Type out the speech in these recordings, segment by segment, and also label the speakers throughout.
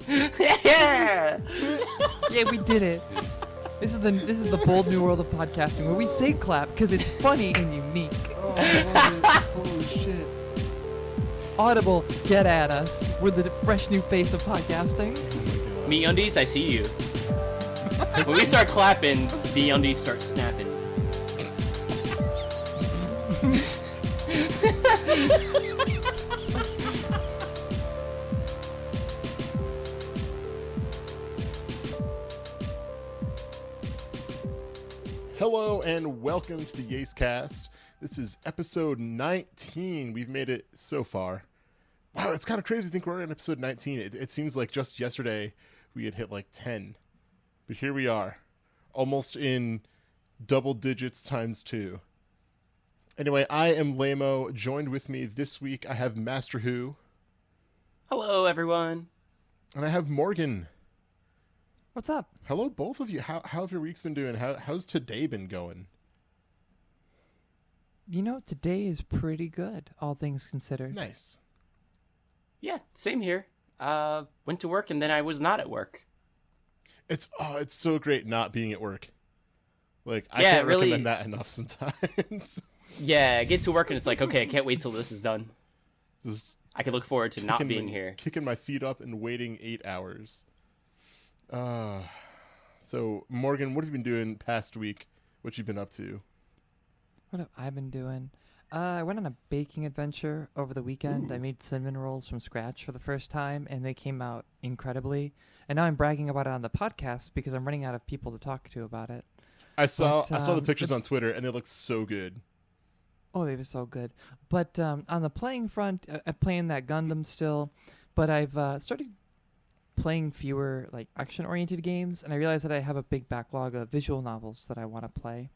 Speaker 1: Yeah!
Speaker 2: Yeah, we did it. This is the bold new world of podcasting where we say clap because it's funny and unique.
Speaker 3: Oh, holy shit.
Speaker 2: Audible, get at us. We're the fresh new face of podcasting.
Speaker 3: Oh my God.
Speaker 1: Me undies, I see you. When we start clapping, the undies start snapping.
Speaker 3: Hello and welcome to the YASEcast. This is episode 19. We've made it so far. Wow, it's kind of crazy to think we're in episode 19. It seems like just yesterday we had hit like 10. But here we are, almost in double digits times 2. Anyway, I am Lamo. Joined with me this week, I have MasterWho.
Speaker 1: Hello, everyone.
Speaker 3: And I have Morgan.
Speaker 2: What's up?
Speaker 3: Hello, both of you. How have your weeks been doing? How's today been going?
Speaker 2: You know, today is pretty good, all things considered.
Speaker 3: Nice.
Speaker 1: Yeah, same here. Went to work and then I was not at work.
Speaker 3: It's so great not being at work. Like, I
Speaker 1: Yeah,
Speaker 3: can't
Speaker 1: really-
Speaker 3: recommend that enough sometimes.
Speaker 1: Yeah, I get to work and it's like, okay, I can't wait till this is done.
Speaker 3: Just
Speaker 1: I can look forward to not
Speaker 3: kicking
Speaker 1: being
Speaker 3: my-
Speaker 1: here.
Speaker 3: Kicking my feet up and waiting 8 hours. So, Morgan, what have you been doing past week? What you been up to?
Speaker 2: What have I been doing? I went on a baking adventure over the weekend.
Speaker 3: Ooh.
Speaker 2: I made cinnamon rolls from scratch for the first time, and they came out incredibly. And now I'm bragging about it on the podcast because I'm running out of people to talk to about it.
Speaker 3: I saw
Speaker 2: But,
Speaker 3: the pictures on Twitter, and they look so good.
Speaker 2: Oh, they were so good. But on the playing front, I'm playing that Gundam still, but I've started playing fewer like action-oriented games, and I realized that I have a big backlog of visual novels that I want to play.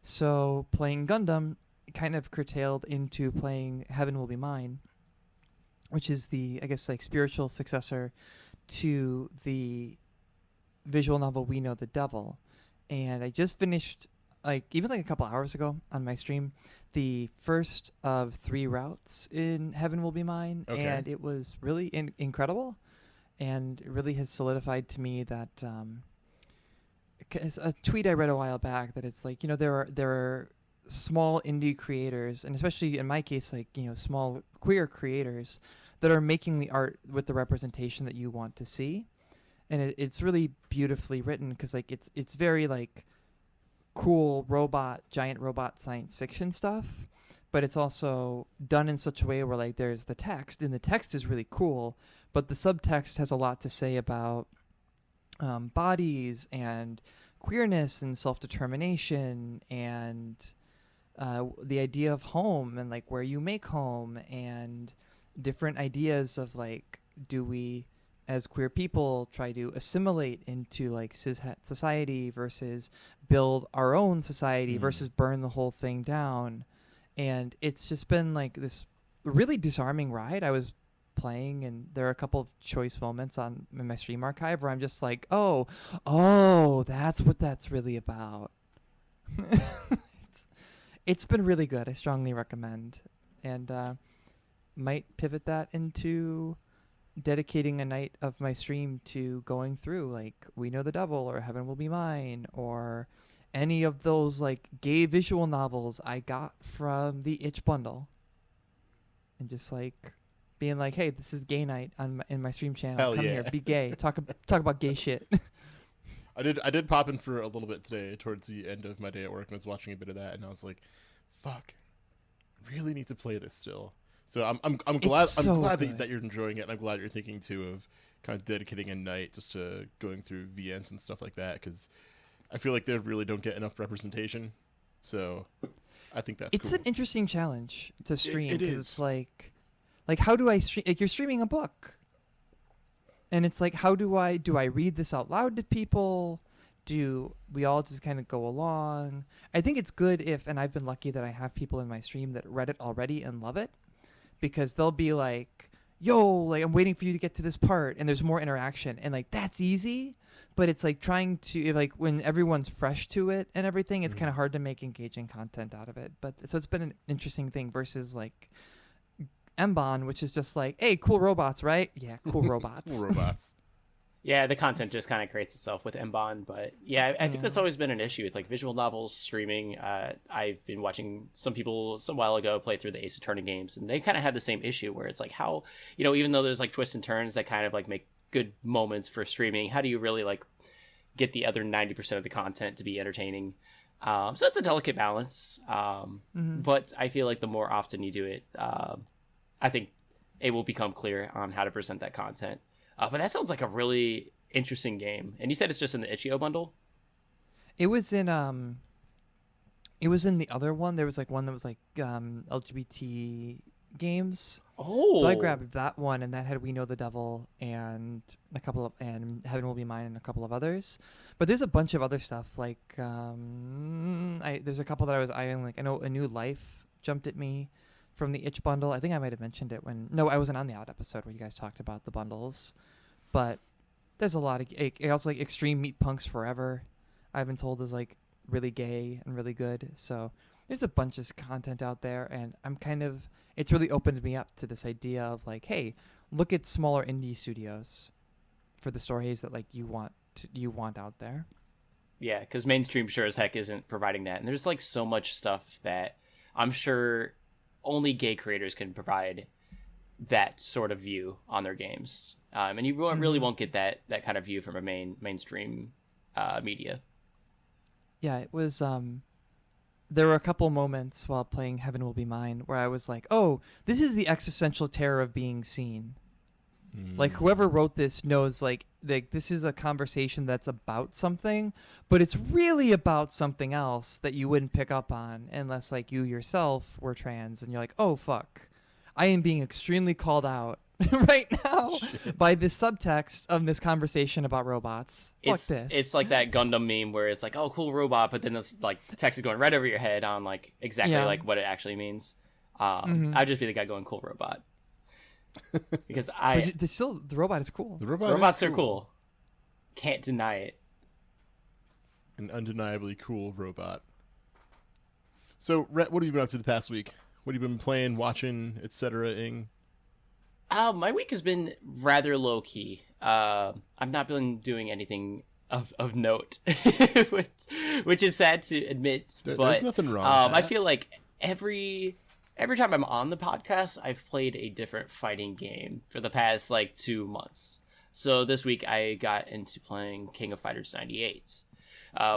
Speaker 2: So playing Gundam kind of curtailed into playing Heaven Will Be Mine, which is the, I guess, like spiritual successor to the visual novel We Know the Devil. And I just finished, like, even like a couple hours ago on my stream, the first of 3 routes in Heaven Will Be Mine.
Speaker 3: Okay.
Speaker 2: And it was really incredible. And it really has solidified to me that a tweet I read a while back that it's like, you know, there are small indie creators, and especially in my case, like, you know, small queer creators that are making the art with the representation that you want to see. And it's really beautifully written because, like, it's very, like, cool giant robot science fiction stuff, but it's also done in such a way where, like, there's the text, and the text is really cool, but the subtext has a lot to say about bodies and queerness and self-determination and the idea of home and, like, where you make home and different ideas of, like, do we as queer people try to assimilate into, like, society versus build our own society versus burn the whole thing down. And it's just been, like, this really disarming ride. I was playing, and there are a couple of choice moments in my stream archive where I'm just like, oh, that's what that's really about. It's been really good. I strongly recommend, and might pivot that into dedicating a night of my stream to going through, like, We Know the Devil or Heaven Will Be Mine or any of those, like, gay visual novels I got from the Itch bundle, and just, like, being like, hey, this is gay night in my stream channel.
Speaker 3: Hell
Speaker 2: Come
Speaker 3: yeah.
Speaker 2: here, be gay, talk about gay shit.
Speaker 3: I did pop in for a little bit today towards the end of my day at work, and I was watching a bit of that, and I was like, fuck, I really need to play this still. So I'm glad
Speaker 2: so
Speaker 3: glad
Speaker 2: good.
Speaker 3: that you're enjoying it, and I'm glad you're thinking too of kind of dedicating a night just to going through VMs and stuff like that, because I feel like they really don't get enough representation. So I think that's
Speaker 2: It's
Speaker 3: cool.
Speaker 2: an interesting challenge to stream.
Speaker 3: it
Speaker 2: 'cause
Speaker 3: is.
Speaker 2: It's like how do I stream? Like, you're streaming a book, and it's like, how do I read this out loud to people? Do we all just kind of go along? I think it's good if, and I've been lucky that I have people in my stream that read it already and love it, because they'll be like, yo, like, I'm waiting for you to get to this part, and there's more interaction, and, like, that's easy. But it's like trying to, like, when everyone's fresh to it and everything, it's kind of hard to make engaging content out of it. But so it's been an interesting thing versus, like, Mbon, which is just like, hey, cool robots, right? Yeah, cool robots.
Speaker 3: Cool robots.
Speaker 1: Yeah, the content just kind of creates itself with Mbon, but yeah, I think that's always been an issue with like visual novels streaming. I've been watching some people some while ago play through the Ace Attorney games, and they kind of had the same issue where it's like, how, even though there's like twists and turns that kind of like make good moments for streaming, how do you really like get the other 90% of the content to be entertaining? So it's a delicate balance, but I feel like the more often you do it, I think it will become clear on how to present that content. But that sounds like a really interesting game. And you said it's just in the Itch.io bundle?
Speaker 2: It was in the other one. There was like one that was like LGBT games.
Speaker 1: Oh.
Speaker 2: So I grabbed that one, and that had We Know the Devil and and Heaven Will Be Mine and a couple of others. But there's a bunch of other stuff like there's a couple that I was eyeing. Like I know A New Life jumped at me from the Itch bundle. I think I might have mentioned it I wasn't on the Odd episode where you guys talked about the bundles. But there's a lot of also like Extreme Meat Punks Forever, I've been told is like really gay and really good. So there's a bunch of content out there, and it's really opened me up to this idea of like, hey, look at smaller indie studios for the stories that like you want out there.
Speaker 1: Yeah, because mainstream sure as heck isn't providing that, and there's like so much stuff that I'm sure only gay creators can provide that sort of view on their games, and you really won't get that kind of view from a mainstream media.
Speaker 2: Yeah, it was. There were a couple moments while playing Heaven Will Be Mine where I was like, "Oh, this is the existential terror of being seen." Like whoever wrote this knows like this is a conversation that's about something, but it's really about something else that you wouldn't pick up on unless like you yourself were trans and you're like, oh fuck, I am being extremely called out right now by this subtext of this conversation about robots. Fuck this.
Speaker 1: It's like that Gundam meme where it's like, oh, cool robot, but then it's like text is going right over your head on like exactly like what it actually means. I'd just be the guy going cool robot. Because
Speaker 2: the robot is cool.
Speaker 3: The
Speaker 1: robots are cool. Can't deny it.
Speaker 3: An undeniably cool robot. So, Rhett, what have you been up to the past week? What have you been playing, watching, etc.ing?
Speaker 1: My week has been rather low key. I've not been doing anything of note, which is sad to admit. But
Speaker 3: there's nothing wrong with that.
Speaker 1: I feel like every time I'm on the podcast, I've played a different fighting game for the past like 2 months. So this week I got into playing King of Fighters 98,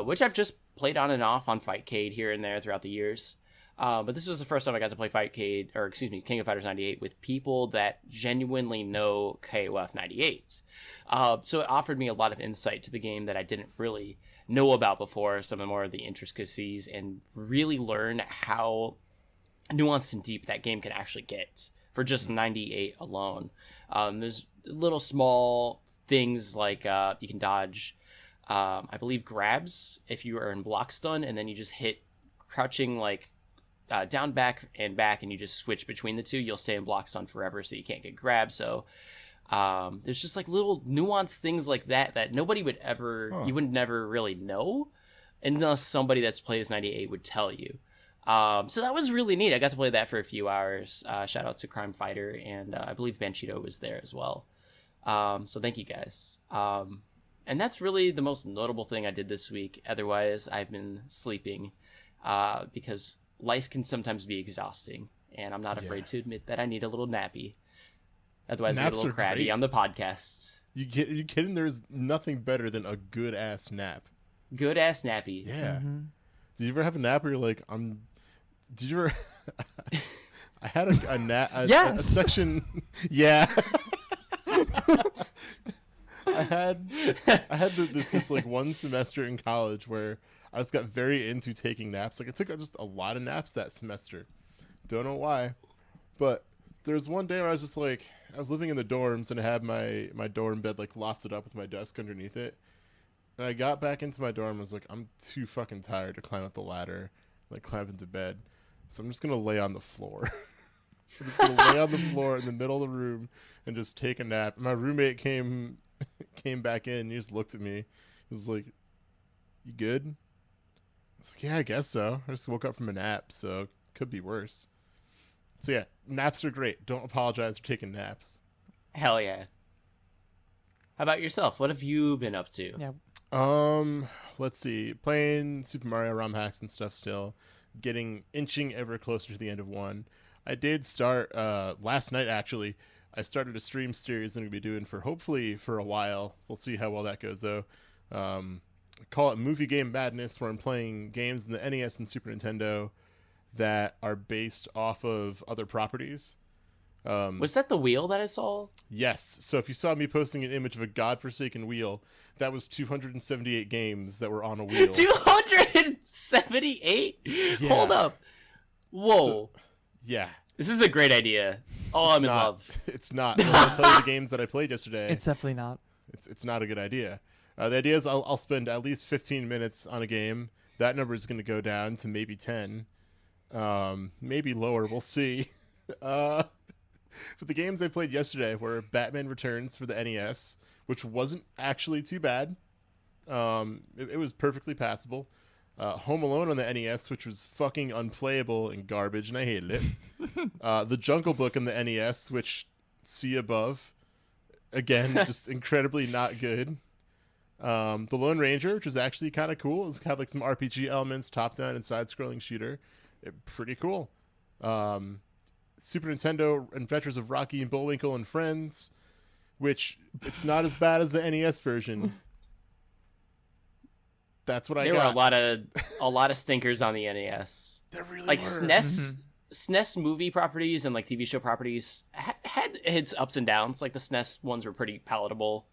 Speaker 1: which I've just played on and off on Fightcade here and there throughout the years. But this was the first time I got to play King of Fighters 98 with people that genuinely know KOF 98. So it offered me a lot of insight to the game that I didn't really know about before, some more of the intricacies, and really learn how nuanced and deep that game can actually get for just 98 alone. There's little small things like you can dodge, I believe, grabs if you are in block stun, and then you just hit crouching like down, back, and back, and you just switch between the two. You'll stay in block stun forever, so you can't get grabbed. So there's just like little nuanced things like that nobody would ever, you would never really know unless somebody that's plays 98 would tell you. So that was really neat. I got to play that for a few hours. Shout out to Crime Fighter, and I believe Banchido was there as well. So thank you guys. And that's really the most notable thing I did this week. Otherwise, I've been sleeping because life can sometimes be exhausting, and I'm not afraid to admit that I need a little nappy. Otherwise, I get a little crabby on the podcast.
Speaker 3: You kidding? There's nothing better than a good ass nap.
Speaker 1: Good ass nappy.
Speaker 3: Yeah. Did you ever have a nap where you're like, Did you ever? I had a nap.
Speaker 2: Yes.
Speaker 3: A section. Yeah. I had this like one semester in college where I just got very into taking naps. Like I took just a lot of naps that semester. Don't know why, but there was one day where I was just like, I was living in the dorms and I had my dorm bed like lofted up with my desk underneath it. And I got back into my dorm and was like, I'm too fucking tired to climb up the ladder, like climb into bed. So I'm just going to lay on the floor. I'm just going to lay on the floor in the middle of the room and just take a nap. My roommate came back in. And he just looked at me. He was like, you good? I was like, yeah, I guess so. I just woke up from a nap, so it could be worse. So yeah, naps are great. Don't apologize for taking naps.
Speaker 1: Hell yeah. How about yourself? What have you been up to?
Speaker 2: Yeah.
Speaker 3: Let's see. Playing Super Mario ROM hacks and stuff still. Inching ever closer to the end of one. I did start last night actually. I started a stream series I'm gonna be doing hopefully for a while. We'll see how well that goes though. I call it Movie Game Madness, where I'm playing games in the NES and Super Nintendo that are based off of other properties.
Speaker 1: Was that the wheel that I saw?
Speaker 3: Yes. So if you saw me posting an image of a godforsaken wheel, that was 278 games that were on a wheel.
Speaker 1: 278? Yeah. Hold up. Whoa.
Speaker 3: So, yeah.
Speaker 1: This is a great idea. Oh, I'm in love.
Speaker 3: It's not. I'll tell you the games that I played yesterday.
Speaker 2: It's definitely not.
Speaker 3: It's not a good idea. The idea is I'll spend at least 15 minutes on a game. That number is going to go down to maybe 10. Maybe lower. We'll see. But the games I played yesterday were Batman Returns for the NES, which wasn't actually too bad. It was perfectly passable. Home Alone on the NES, which was fucking unplayable and garbage, and I hated it. The Jungle Book on the NES, which, see above. Again, just incredibly not good. The Lone Ranger, which is actually kind of cool. It's got like some RPG elements, top-down and side-scrolling shooter. Pretty cool. Super Nintendo Adventures of Rocky and Bullwinkle and Friends, which it's not as bad as the NES version. That's what I got.
Speaker 1: There were a lot of stinkers on the NES.
Speaker 3: There really
Speaker 1: like
Speaker 3: were.
Speaker 1: SNES movie properties and like TV show properties had its ups and downs. Like the SNES ones were pretty palatable,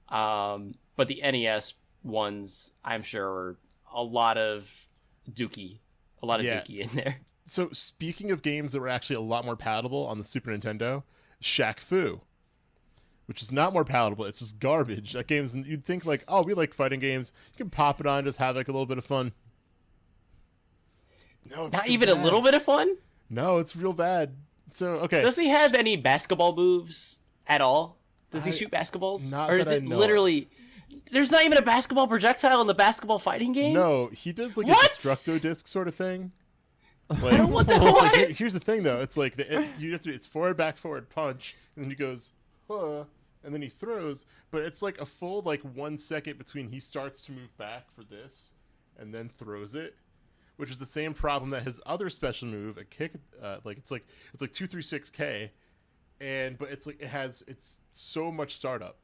Speaker 1: but the NES ones, I'm sure, were a lot of dookie in there.
Speaker 3: So speaking of games that were actually a lot more palatable on the Super Nintendo, Shaq Fu, which is not more palatable. It's just garbage. That game's, you'd think like, oh, we like fighting games. You can pop it on, just have like a little bit of fun. No, it's
Speaker 1: not even bad. A little bit of fun.
Speaker 3: No, it's real bad. So okay.
Speaker 1: Does he have any basketball moves at all? Does he shoot basketballs?
Speaker 3: Not
Speaker 1: or is it literally? There's not even a basketball projectile in the basketball fighting game?
Speaker 3: No, he does like a destructo disc sort of thing. Like,
Speaker 1: what the
Speaker 3: what? Like, here's the thing though, it's like you have to. It's forward, back, forward, punch, and then he goes, and then he throws. But it's like a full 1 second between he starts to move back for this, and then throws it, which is the same problem that his other special move, a kick, it's like 236K, but it's so much startup.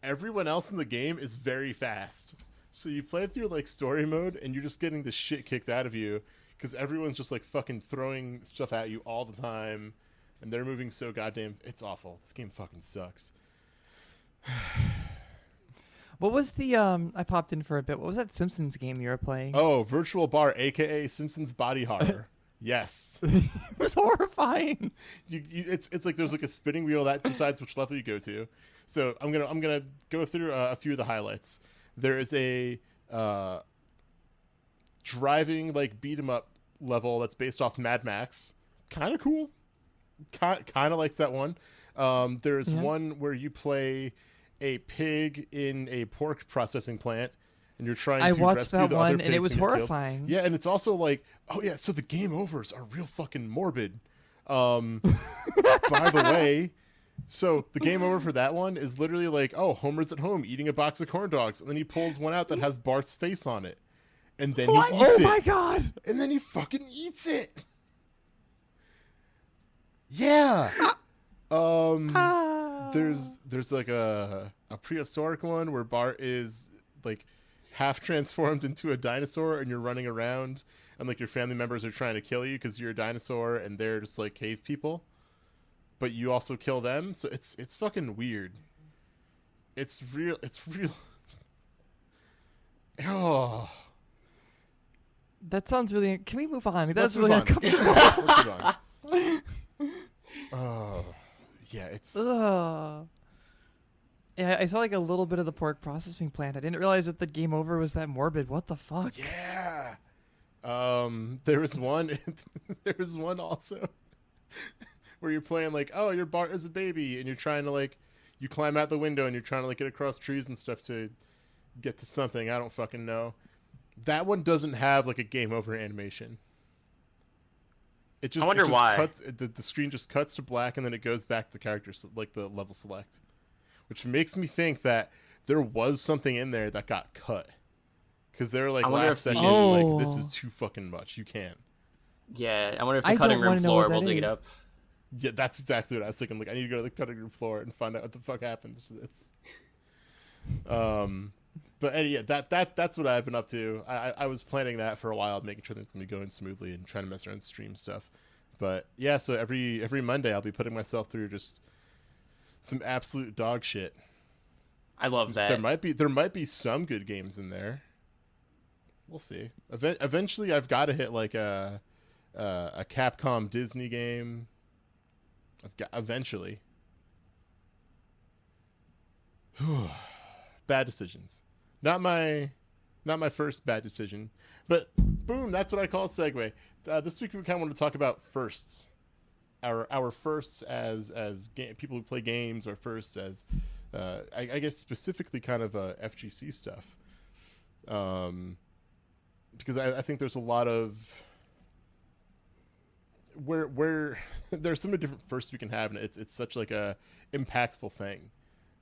Speaker 3: Everyone else in the game is very fast. So you play through story mode and you're just getting the shit kicked out of you because everyone's just fucking throwing stuff at you all the time and they're moving so goddamn. It's awful. This game fucking sucks.
Speaker 2: What was the I popped in for a bit. What was that Simpsons game you were playing?
Speaker 3: Oh, Virtual Bar, aka Simpsons Body Horror. Yes.
Speaker 2: It was horrifying.
Speaker 3: It's like there's a spinning wheel that decides which level you go to. So I'm gonna go through a few of the highlights. There is a driving beat 'em up level that's based off Mad Max. Kind of cool. Kind of likes that one. There's one where you play a pig in a pork processing plant. And you're trying to rescue the other pigs. I watched that one, and it was
Speaker 2: horrifying.
Speaker 3: Yeah, and it's also oh yeah, so the game overs are real fucking morbid. By the way, so the game over for that one is literally Homer's at home eating a box of corn dogs, and then he pulls one out that has Bart's face on it, and then he eats it.
Speaker 2: Oh my god!
Speaker 3: And then he fucking eats it. Yeah. There's a prehistoric one where Bart is half transformed into a dinosaur and you're running around and your family members are trying to kill you because you're a dinosaur and they're just cave people, but you also kill them. So it's fucking weird. It's real. Oh,
Speaker 2: that sounds really. Can we move on?
Speaker 3: That's
Speaker 2: really
Speaker 3: uncomfortable. Let's move on. Oh, yeah. It's.
Speaker 2: Yeah, I saw a little bit of the pork processing plant. I didn't realize that the game over was that morbid. What the fuck?
Speaker 3: Yeah. There was one. There was one also where you're playing your Bart is a baby, and you're trying to you climb out the window and you're trying to get across trees and stuff to get to something. I don't fucking know. That one doesn't have a game over animation.
Speaker 1: I wonder why.
Speaker 3: The screen just cuts to black and then it goes back to characters like the level select, which makes me think that there was something in there that got cut because they're like last second like this is too fucking much. You can't.
Speaker 1: Yeah, I wonder if the cutting room floor will dig it up.
Speaker 3: Yeah, that's exactly what I was thinking. Like, I need to go to the cutting room floor and find out what the fuck happens to this. But yeah, that's what I've been up to. I was planning that for a while, making sure things gonna be going smoothly and trying to mess around stream stuff. But yeah, so every Monday I'll be putting myself through just some absolute dog shit.
Speaker 1: I love that.
Speaker 3: There might be some good games in there. We'll see. Eventually, I've got to hit like a Capcom Disney game. Eventually. Bad decisions. Not my first bad decision, but boom, that's what I call a segue. This week we kind of want to talk about firsts. Our firsts as people who play games, or firsts as I guess specifically kind of FGC stuff. Because I think there's a lot of where there's so many different firsts we can have, and it's such like a impactful thing.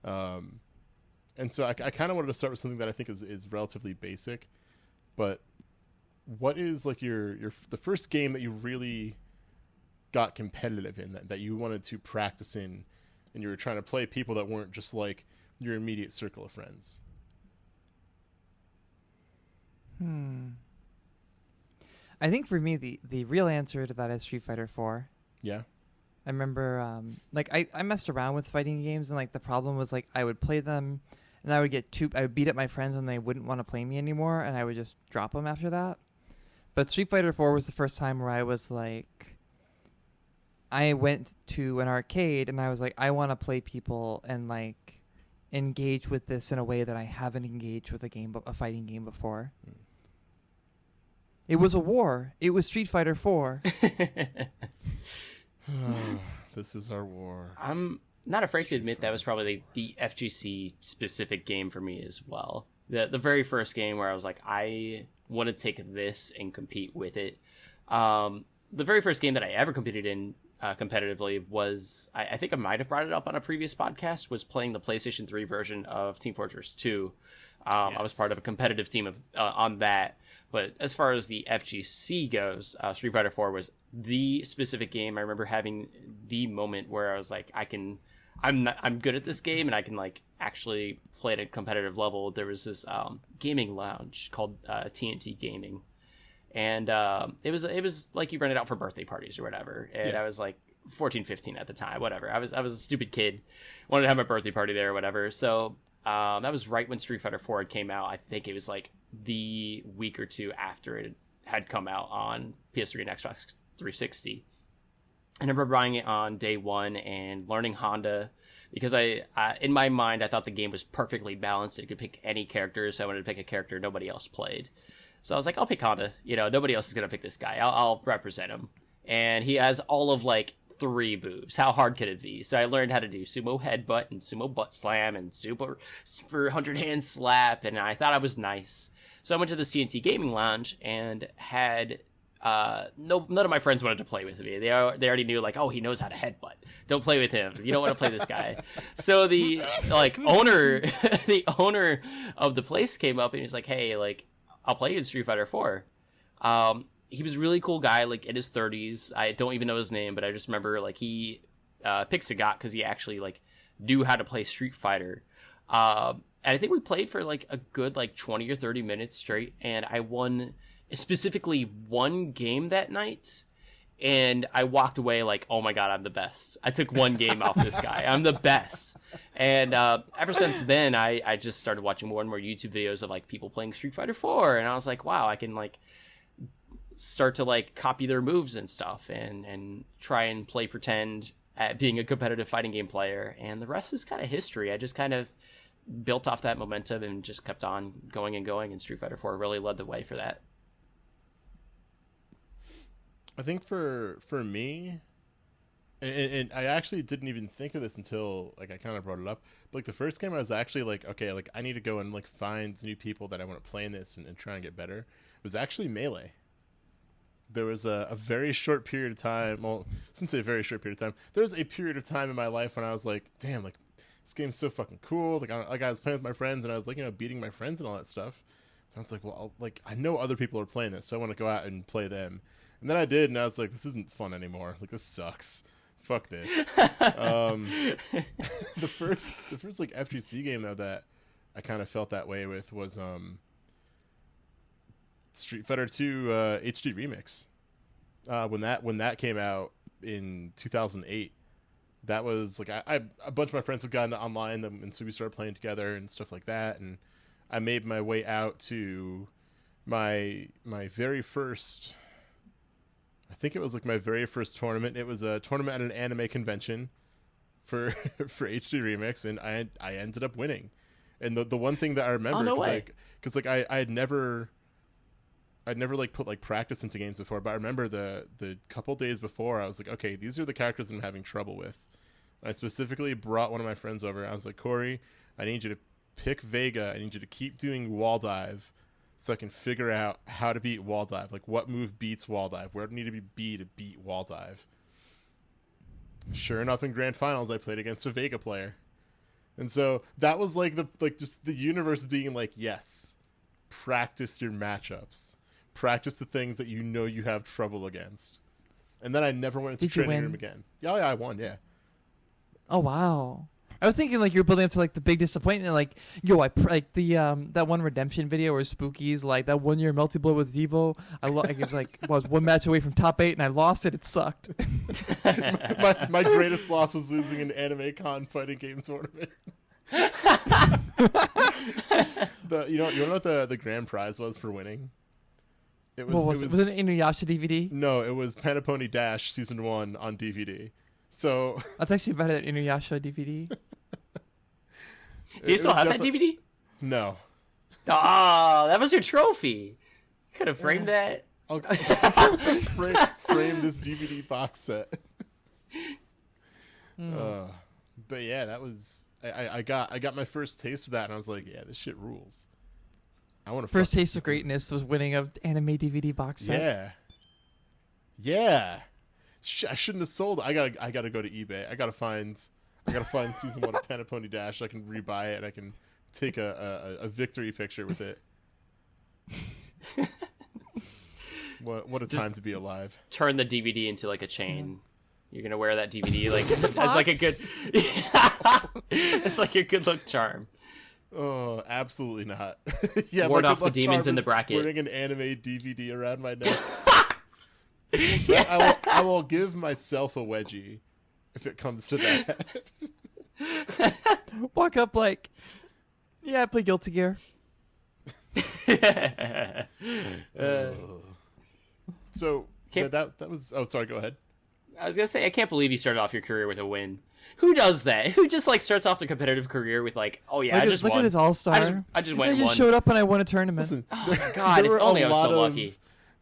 Speaker 3: And so I kind of wanted to start with something that I think is relatively basic, but what is like the first game that you really got competitive in, that you wanted to practice in, and you were trying to play people that weren't just like your immediate circle of friends?
Speaker 2: I think for me, the real answer to that is Street Fighter 4.
Speaker 3: Yeah.
Speaker 2: I remember, like, I messed around with fighting games, and, like, the problem was, like, I would play them, and I would beat up my friends, and they wouldn't want to play me anymore, and I would just drop them after that. But Street Fighter 4 was the first time where I was, like, I went to an arcade, and I was like, I want to play people and, like, engage with this in a way that I haven't engaged with a fighting game before. It was a war. It was Street Fighter 4.
Speaker 3: This is our war.
Speaker 1: I'm not afraid to admit that was probably the FGC specific game for me as well. The very first game where I was like, I want to take this and compete with it. The very first game that I ever competed in competitively was, I think I might have brought it up on a previous podcast, was playing the PlayStation 3 version of Team Fortress 2. Yes. I was part of a competitive team on that. But as far as the FGC goes, Street Fighter 4 was the specific game. I remember having the moment where I was like, I'm good at this game, and I can like actually play at a competitive level. There was this gaming lounge called TNT Gaming, and it was like you rent it out for birthday parties or whatever. And yeah. I was like 14, 15 at the time, whatever. I was a stupid kid, wanted to have my birthday party there or whatever. So that was right when Street Fighter 4 had came out. I think it was like the week or two after it had come out on PS3 and Xbox 360. I remember buying it on day one and learning Honda because I in my mind, I thought the game was perfectly balanced. It could pick any character, so I wanted to pick a character nobody else played. So I was like, I'll pick Honda. You know, nobody else is going to pick this guy. I'll represent him. And he has all of like 3 moves. How hard could it be? So I learned how to do sumo headbutt and sumo butt slam and super 100-hand slap, and I thought I was nice. So I went to this TNT Gaming Lounge and had none of my friends wanted to play with me. They already knew, like, oh, he knows how to headbutt. Don't play with him. You don't want to play this guy. So the owner of the place came up and he's like, hey, like, I'll play you in Street Fighter 4. He was a really cool guy, like in his 30s. I don't even know his name, but I just remember like he picked Sagat because he actually like knew how to play Street Fighter. And I think we played for like a good like 20 or 30 minutes straight, and I won specifically one game that night, and I walked away like, oh my god, I'm the best. I took one game off this guy. I'm the best. And ever since then, I just started watching more and more YouTube videos of like people playing Street Fighter 4, and I was like, wow, I can like start to like copy their moves and stuff and try and play pretend at being a competitive fighting game player, and the rest is kind of history. I just kind of built off that momentum and just kept on going, and Street Fighter 4 really led the way for that.
Speaker 3: I think for me, and I actually didn't even think of this until like I kind of brought it up, but like the first game I was actually like, okay, like I need to go and like find new people that I want to play in this and try and get better, was actually Melee. there was a very short period of time. Well, since a very short period of time, there was a period of time in my life when I was like, damn, like this game's so fucking cool. Like I was playing with my friends and I was like, beating my friends and all that stuff. And I was like, well, I know other people are playing this, so I want to go out and play them. And then I did, and I was like, this isn't fun anymore. Like, this sucks. Fuck this. The first like FGC game though that I kind of felt that way with was Street Fighter 2 HD Remix. When that came out in 2008, that was like a bunch of my friends have gotten online, and so we started playing together and stuff like that. And I made my way out to my very first. I think it was like my very first tournament. It was a tournament at an anime convention for HD Remix, and I ended up winning. And the one thing that I remember, because I'd never like put like practice into games before, but I remember the couple days before I was like, okay, these are the characters I'm having trouble with. And I specifically brought one of my friends over. And I was like, Corey, I need you to pick Vega. I need you to keep doing wall dive, so I can figure out how to beat wall dive. Like, what move beats wall dive? Where do I need to be to beat wall dive? Sure enough, in grand finals, I played against a Vega player, and so that was like just the universe being like, yes, practice your matchups, practice the things that you have trouble against. And then I never went into training room again. Yeah, I won. Yeah.
Speaker 2: Oh wow. I was thinking like you're building up to like the big disappointment, like like the that one redemption video where Spooky's like that 1 year multi-blow with Devo. I was one match away from top 8 and I lost it. It sucked.
Speaker 3: my greatest loss was losing an Anime Con fighting game tournament. You know what the grand prize was for winning?
Speaker 2: Was it an Inuyasha DVD?
Speaker 3: No, it was Panapony Dash Season 1 on DVD. So
Speaker 2: that's actually better than Inuyasha DVD.
Speaker 1: Do you still have that DVD?
Speaker 3: No.
Speaker 1: Oh, that was your trophy. You could have framed that.
Speaker 3: I'll frame this DVD box set. But yeah, that was I got my first taste of that, and I was like, yeah, this shit rules. I want to.
Speaker 2: First taste of greatness was winning an anime DVD box set.
Speaker 3: Yeah. I shouldn't have sold it. I gotta go to eBay. I gotta find Season 1 of Panapony Dash. I can rebuy it and I can take a victory picture with it. What a time to be alive.
Speaker 1: Turn the DVD into like a chain. You're gonna wear that DVD like as like a good. It's like your good luck charm.
Speaker 3: Oh, absolutely not. Yeah,
Speaker 1: ward off the demons in the bracket.
Speaker 3: Wearing an anime DVD around my neck. I will give myself a wedgie if it comes to
Speaker 2: that. Walk up like, yeah, I play Guilty Gear.
Speaker 3: So that was. Oh, sorry. Go ahead.
Speaker 1: I was gonna say, I can't believe you started off your career with a win. Who does that? Who just like starts off their competitive career with like, oh yeah, I just won.
Speaker 2: Look at this all-star.
Speaker 1: I just went and
Speaker 2: won. I just showed up and I won a tournament.
Speaker 3: Listen,
Speaker 1: oh my god! If only I was so lucky.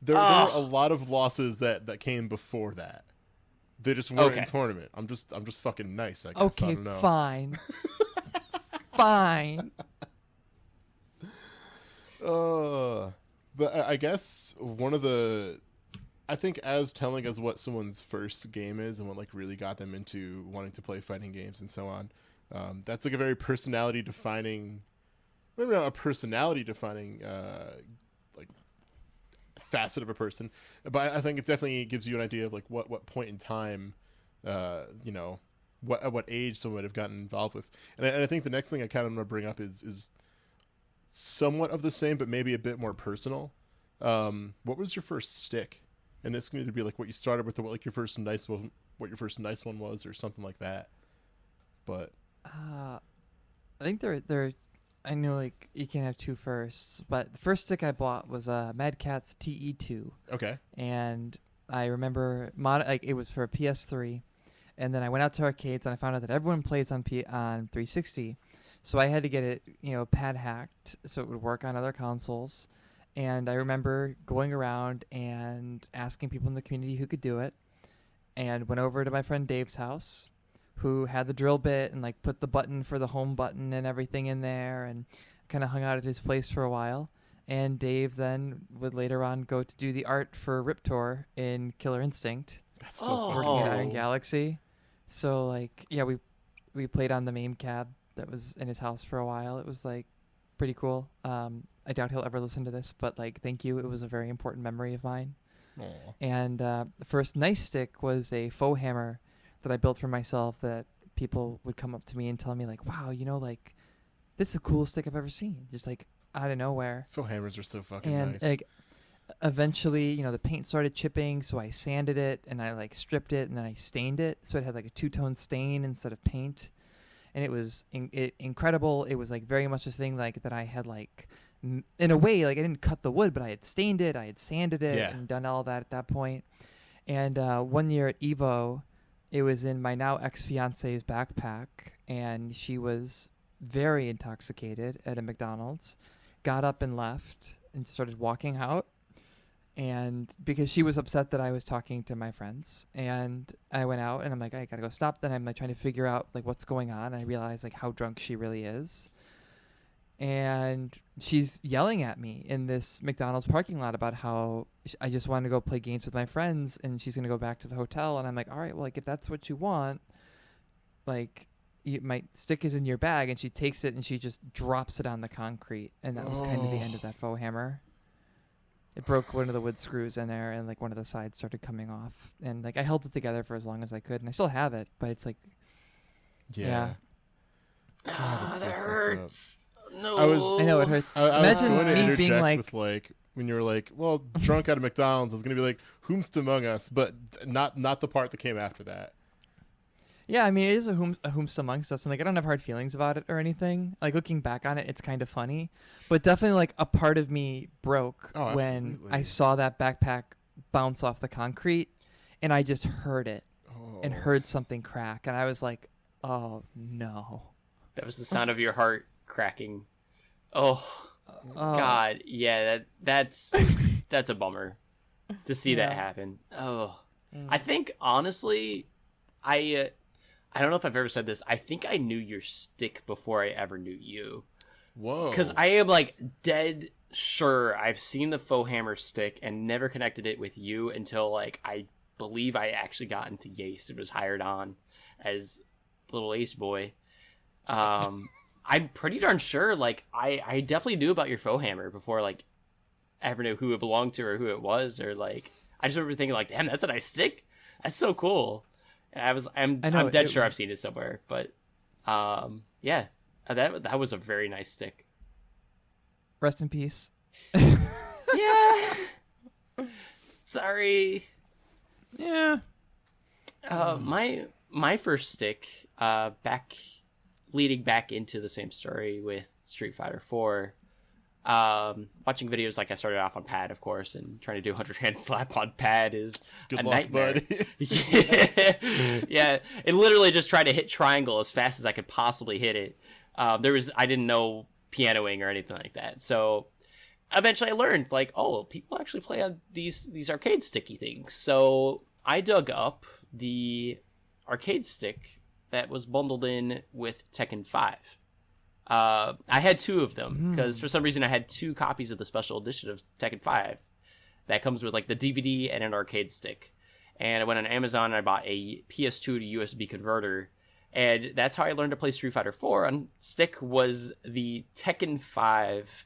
Speaker 3: There were a lot of losses that came before that. They just weren't in tournament. I'm just fucking nice, I guess.
Speaker 2: Okay,
Speaker 3: I don't know.
Speaker 2: Fine. Fine.
Speaker 3: But I guess I think as telling us what someone's first game is and what like really got them into wanting to play fighting games and so on, that's like a very personality defining, maybe not a personality defining like facet of a person, but I think it definitely gives you an idea of like what point in time, what age someone would have gotten involved with. And I think the next thing I kind of want to bring up is somewhat of the same, but maybe a bit more personal. What was your first stick? And this can either be like what you started with, or what your first nice one was, or something like that. But
Speaker 2: I think there. I know like you can have two firsts, but the first stick I bought was Mad Catz TE2.
Speaker 3: Okay.
Speaker 2: And I remember it was for a PS3, and then I went out to arcades and I found out that everyone plays on 360, so I had to get it pad hacked so it would work on other consoles. And I remember going around and asking people in the community who could do it, and went over to my friend Dave's house, who had the drill bit and like put the button for the home button and everything in there, and kind of hung out at his place for a while. And Dave then would later on go to do the art for Riptor in Killer Instinct.
Speaker 3: That's so
Speaker 2: Working at
Speaker 3: fucking
Speaker 2: Iron
Speaker 3: cool.
Speaker 2: Galaxy. So like, yeah, we played on the MAME cab that was in his house for a while. It was like pretty cool. I doubt he'll ever listen to this, but like, thank you. It was a very important memory of mine.
Speaker 3: Aw.
Speaker 2: And the first nice stick was a faux hammer that I built for myself that people would come up to me and tell me like, wow, like this is the coolest stick I've ever seen. Just like out of nowhere.
Speaker 3: Phil hammers are so fucking
Speaker 2: And
Speaker 3: nice.
Speaker 2: like eventually, the paint started chipping, so I sanded it and I like stripped it and then I stained it. So it had like a two-tone stain instead of paint. And it was incredible. It was like very much a thing like that I had like, in a way, like I didn't cut the wood, but I had stained it, I had sanded it,
Speaker 3: Yeah.
Speaker 2: and done all that at that point. And 1 year at Evo, it was in my now ex-fiance's backpack, and she was very intoxicated at a McDonald's, got up and left, and started walking out. And because she was upset that I was talking to my friends, and I went out and I'm like, I gotta go stop. Then I'm like trying to figure out like what's going on. And I realized like how drunk she really is. And she's yelling at me in this McDonald's parking lot about how I just want to go play games with my friends, and she's going to go back to the hotel. And I'm like, all right, well, like if that's what you want, like my stick is in your bag. And she takes it and she just drops it on the concrete. And that was kind of the end of that faux hammer. It broke one of the wood screws in there, and like one of the sides started coming off. And like I held it together for as long as I could, and I still have it, but it's like,
Speaker 3: Yeah.
Speaker 1: Ah,
Speaker 3: God, that's so
Speaker 1: that
Speaker 3: fucked up.
Speaker 1: hurts. No.
Speaker 2: I know it hurts.
Speaker 3: I was
Speaker 2: Imagine
Speaker 3: going to
Speaker 2: me
Speaker 3: interject
Speaker 2: being like,
Speaker 3: with like when you were like, well, drunk at a McDonald's. I was going to be like, whomst among us, but not the part that came after that.
Speaker 2: yeah, I mean, it is a whomst amongst us, and like I don't have hard feelings about it or anything. Like looking back on it, it's kind of funny, but definitely like a part of me broke
Speaker 3: Oh,
Speaker 2: when
Speaker 3: absolutely.
Speaker 2: I saw that backpack bounce off the concrete, and I just heard it and heard something crack, and I was like, oh no.
Speaker 1: That was the sound of your heart cracking. Oh, God. Yeah, that's a bummer to see that
Speaker 2: Yeah.
Speaker 1: happen. Oh. I think, honestly, I don't know if I've ever said this. I think I knew your stick before I ever knew you.
Speaker 3: Whoa.
Speaker 1: Because I am, like, dead sure I've seen the faux hammer stick and never connected it with you until, like, I believe I actually got into Yace and was hired on as little Ace boy. I'm pretty darn sure, like, I definitely knew about your faux hammer before, like, I ever knew who it belonged to or who it was, or, like, I just remember thinking, like, damn, that's a nice stick. That's so cool. And I'm dead sure I've seen it somewhere, but, yeah, that was a very nice stick.
Speaker 2: Rest in peace.
Speaker 1: Yeah. Sorry.
Speaker 2: Yeah.
Speaker 1: My first stick, leading back into the same story with Street Fighter 4, watching videos, like I started off on pad, of course, and trying to do 100-hand slap on pad is
Speaker 3: Good
Speaker 1: a
Speaker 3: luck,
Speaker 1: nightmare.
Speaker 3: buddy.
Speaker 1: Yeah, it literally just tried to hit triangle as fast as I could possibly hit it. I didn't know pianoing or anything like that, so eventually I learned, like, oh, people actually play on these arcade sticky things. So I dug up the arcade stick that was bundled in with Tekken 5. I had two of them because for some reason I had two copies of the special edition of Tekken 5 that comes with like the DVD and an arcade stick. And I went on Amazon and I bought a PS2 to USB converter, and that's how I learned to play Street Fighter 4 on stick, was the Tekken 5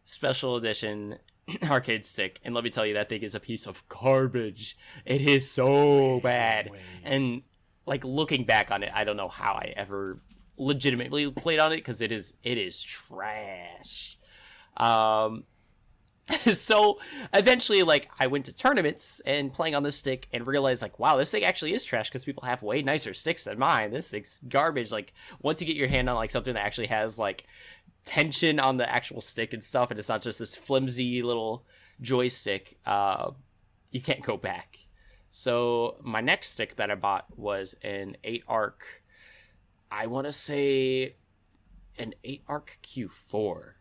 Speaker 1: special edition arcade stick. And let me tell you, that thing is a piece of garbage. It is so bad. And like looking back on it, I don't know how I ever legitimately played on it, because it is trash. So eventually, like, I went to tournaments and playing on this stick and realized, like, wow, this thing actually is trash because people have way nicer sticks than mine. This thing's garbage. Like, once you get your hand on like something that actually has like tension on the actual stick and stuff, and it's not just this flimsy little joystick, you can't go back. So my next stick that I bought was an 8-arc, I want to say an 8-arc Q4.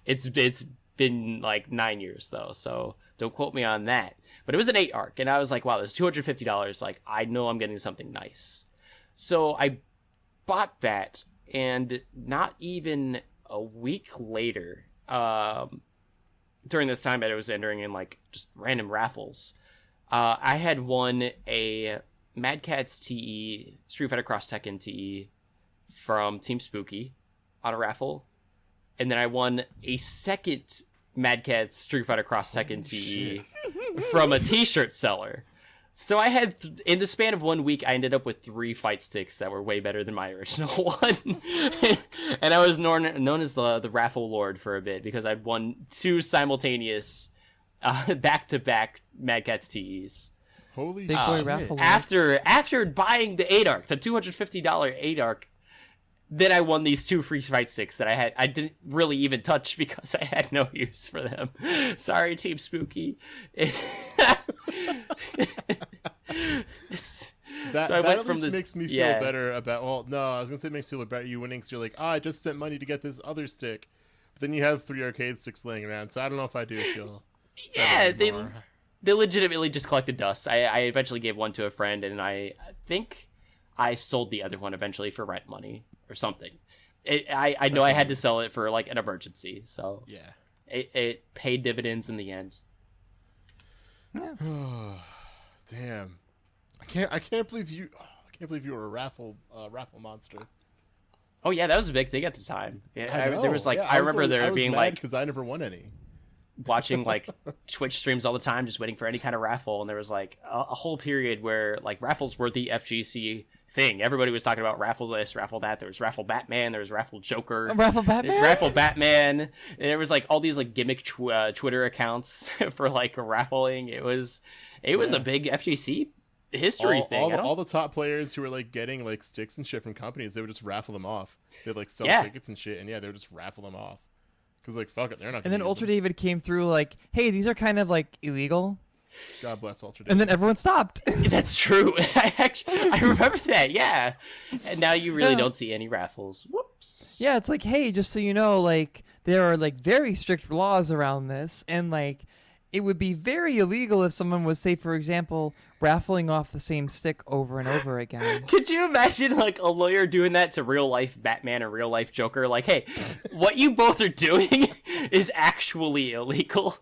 Speaker 1: It's been like 9 years though, so don't quote me on that. But it was an 8-arc, and I was like, wow, this is $250. Like, I know I'm getting something nice. So I bought that, and not even a week later, during this time, I was entering in like just random raffles. I had won a Mad Catz TE, Street Fighter Cross Tekken TE from Team Spooky on a raffle. And then I won a second Mad Catz Street Fighter Cross Tekken TE from a t-shirt seller. So I had, in the span of 1 week, I ended up with 3 fight sticks that were way better than my original one. And I was known as the raffle lord for a bit because I'd won 2 simultaneous back-to-back Mad Catz TEs.
Speaker 3: Holy
Speaker 2: Big boy raffle lord.
Speaker 1: After buying the 8-arc, the $250 8-arc, then I won these 2 free fight sticks that I didn't really even touch because I had no use for them. Sorry, Team Spooky.
Speaker 3: That at least makes me feel better about. Well, no, I was gonna say it makes me feel better you winning. So you're like, I just spent money to get this other stick, but then you have 3 arcade sticks laying around. So I don't know if I do feel.
Speaker 1: Yeah, they legitimately just collected dust. I eventually gave one to a friend, and I think I sold the other one eventually for rent money or something. I know I had to sell it for like an emergency, so
Speaker 3: yeah,
Speaker 1: it paid dividends in the end.
Speaker 2: Yeah.
Speaker 3: Damn, I can't believe you were a raffle monster.
Speaker 1: Oh yeah, that was a big thing at the time.
Speaker 3: I know.
Speaker 1: There was like
Speaker 3: yeah,
Speaker 1: I remember there being like
Speaker 3: because I never won any.
Speaker 1: Watching like Twitch streams all the time, just waiting for any kind of raffle, and there was like a whole period where like raffles were the FGC thing. Everybody was talking about raffle this, raffle that. There was raffle Batman, there was raffle Joker,
Speaker 2: Raffle Batman,
Speaker 1: and there was like all these like gimmick Twitter accounts for like raffling. It was a big FGC history thing.
Speaker 3: All the top players who were like getting like sticks and shit from companies, they would just raffle them off. They'd like sell tickets and shit, and they would just raffle them off. Because, like, fuck it, they're not.
Speaker 2: And then Ultra David came through like, hey, these are kind of like illegal.
Speaker 3: God bless Ultra David.
Speaker 2: And then everyone stopped.
Speaker 1: That's true. I remember that. Yeah. And now you really don't see any raffles. Whoops.
Speaker 2: Yeah, it's like, hey, just so you know, like there are like very strict laws around this, and like it would be very illegal if someone was, say, for example, raffling off the same stick over and over again.
Speaker 1: Could you imagine, like, a lawyer doing that to real-life Batman or real-life Joker? Like, hey, what you both are doing is actually illegal.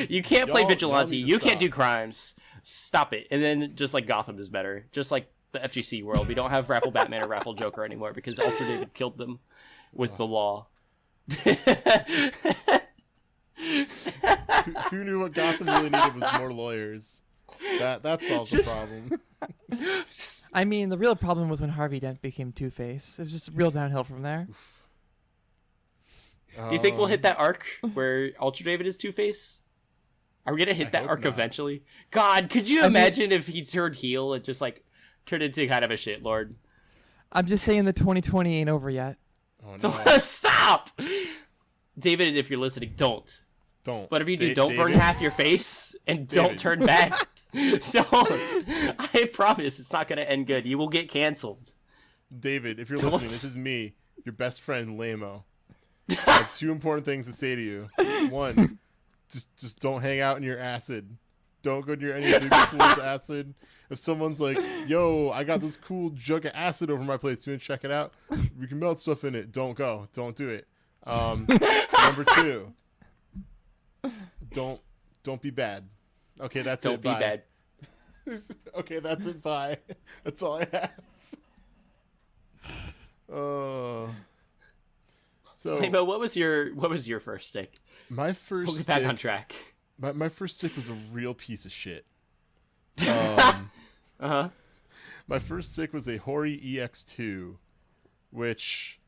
Speaker 1: You can't play vigilante. You can't do crimes. Stop it. And then just, like, Gotham is better. Just like the FGC world. We don't have Raffle Batman or Raffle Joker anymore because Ultra David killed them with the law.
Speaker 3: Who knew what Gotham really needed was more lawyers? That solves the problem.
Speaker 2: I mean, the real problem was when Harvey Dent became Two-Face. It was just real downhill from there.
Speaker 1: Do you think we'll hit that arc where Ultra David is Two-Face? Are we gonna hit that arc eventually? God, could you imagine if he turned heel and just like turned into kind of a shitlord?
Speaker 2: I'm just saying the 2020 ain't over yet.
Speaker 3: Oh,
Speaker 1: So
Speaker 3: no.
Speaker 1: stop, David. If you're listening, don't. But if you do, don't burn half your face and don't turn back. Don't. I promise it's not gonna end good. You will get canceled.
Speaker 3: David, if you're listening, this is me, your best friend, Lamo. I have 2 important things to say to you. 1, just don't hang out in your acid. Don't go near any of your cool acid. If someone's like, yo, I got this cool jug of acid over my place, you want to check it out? We can melt stuff in it. Don't go. Don't do it. Number 2, don't be bad. Okay, that's
Speaker 1: Don't
Speaker 3: it.
Speaker 1: be bad.
Speaker 3: Okay, that's it. Bye. That's all I have. So,
Speaker 1: Lambo, what was your first stick?
Speaker 3: My first
Speaker 1: We'll get
Speaker 3: stick,
Speaker 1: back on track.
Speaker 3: My first stick was a real piece of shit.
Speaker 1: Uh-huh.
Speaker 3: My first stick was a Hori EX2, which,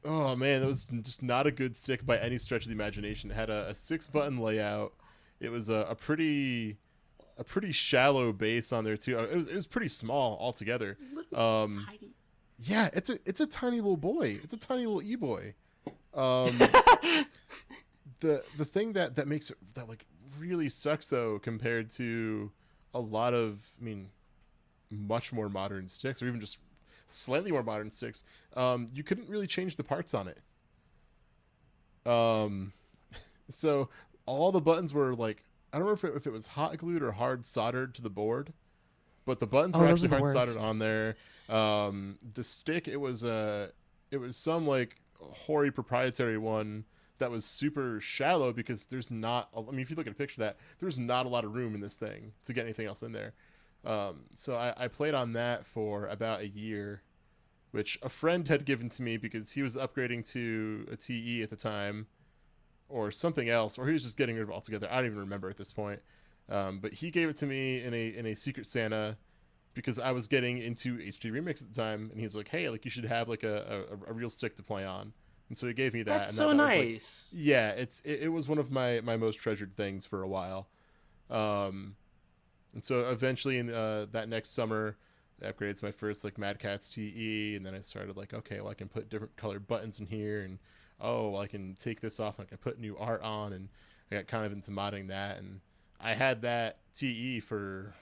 Speaker 3: oh man, that was just not a good stick by any stretch of the imagination. It had a 6-button layout. It was a pretty shallow base on there too. It was pretty small altogether.
Speaker 1: Tiny.
Speaker 3: Yeah, it's a tiny little boy. It's a tiny little e-boy. The thing that makes it that like really sucks though compared to a lot of, I mean, much more modern sticks or even just slightly more modern sticks, you couldn't really change the parts on it. So all the buttons were like, I don't remember if it was hot glued or hard soldered to the board, but the buttons were actually hard soldered on there. The stick, it was some like Hori proprietary one that was super shallow because there's not. I mean, if you look at a picture of that, there's not a lot of room in this thing to get anything else in there. So I played on that for about a year, which a friend had given to me because he was upgrading to a TE at the time, or something else, or he was just getting rid of it altogether. I don't even remember at this point. But he gave it to me in a Secret Santa because I was getting into HD Remix at the time, and he's like, "Hey, like you should have like a real stick to play on." And so he gave me that.
Speaker 1: That's
Speaker 3: and
Speaker 1: so
Speaker 3: that
Speaker 1: nice.
Speaker 3: Was like, yeah, it was one of my most treasured things for a while. And so eventually in that next summer, I upgraded to my first like Mad Catz TE, and then I started like, okay, well I can put different colored buttons in here, and well, I can take this off, and I can put new art on, and I got kind of into modding that, and I had that TE for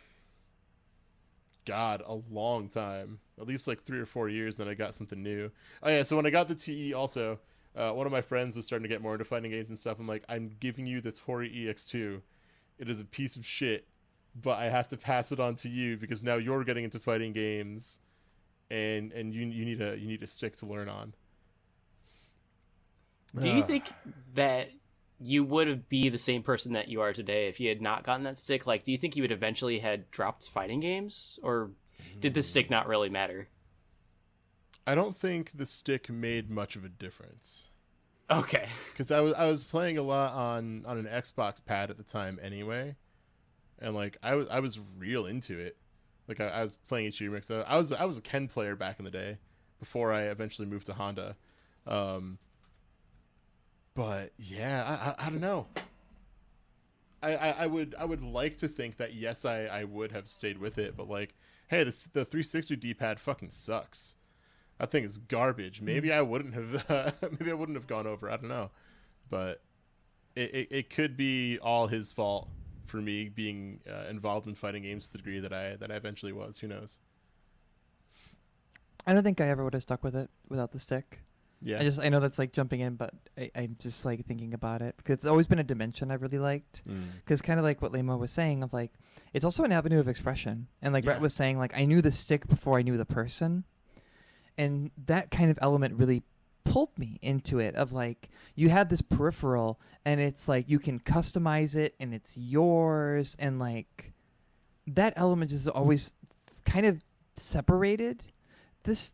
Speaker 3: a long time, at least like 3 or 4 years. Then I got something new. Oh yeah, so when I got the TE, also one of my friends was starting to get more into fighting games and stuff. I'm like, I'm giving you the Tori EX2. It is a piece of shit, but I have to pass it on to you because now you're getting into fighting games, and you need a stick to learn on.
Speaker 1: Do you think that you would be the same person that you are today if you had not gotten that stick? Like, do you think you would eventually had dropped fighting games, or did the stick not really matter?
Speaker 3: I don't think the stick made much of a difference.
Speaker 1: Okay.
Speaker 3: Because I was playing a lot on an Xbox pad at the time anyway, and like I was real into it. Like I was playing HD Remix. I was a Ken player back in the day, before I eventually moved to Honda. But yeah, I don't know. I would like to think that yes, I would have stayed with it, but like, hey, the 360 D-pad fucking sucks. That thing is garbage. Maybe I wouldn't have gone over. I don't know, but it could be all his fault for me being involved in fighting games to the degree that I eventually was. Who knows?
Speaker 2: I don't think I ever would have stuck with it without the stick.
Speaker 3: Yeah.
Speaker 2: I know that's like jumping in, but I'm just like thinking about it because it's always been a dimension I've really liked. Because kind of like what Lema was saying, of like, it's also an avenue of expression. And like Rhett was saying, like, I knew the stick before I knew the person. And that kind of element really pulled me into it, of like, you have this peripheral and it's like you can customize it and it's yours. And like, that element is always kind of separated this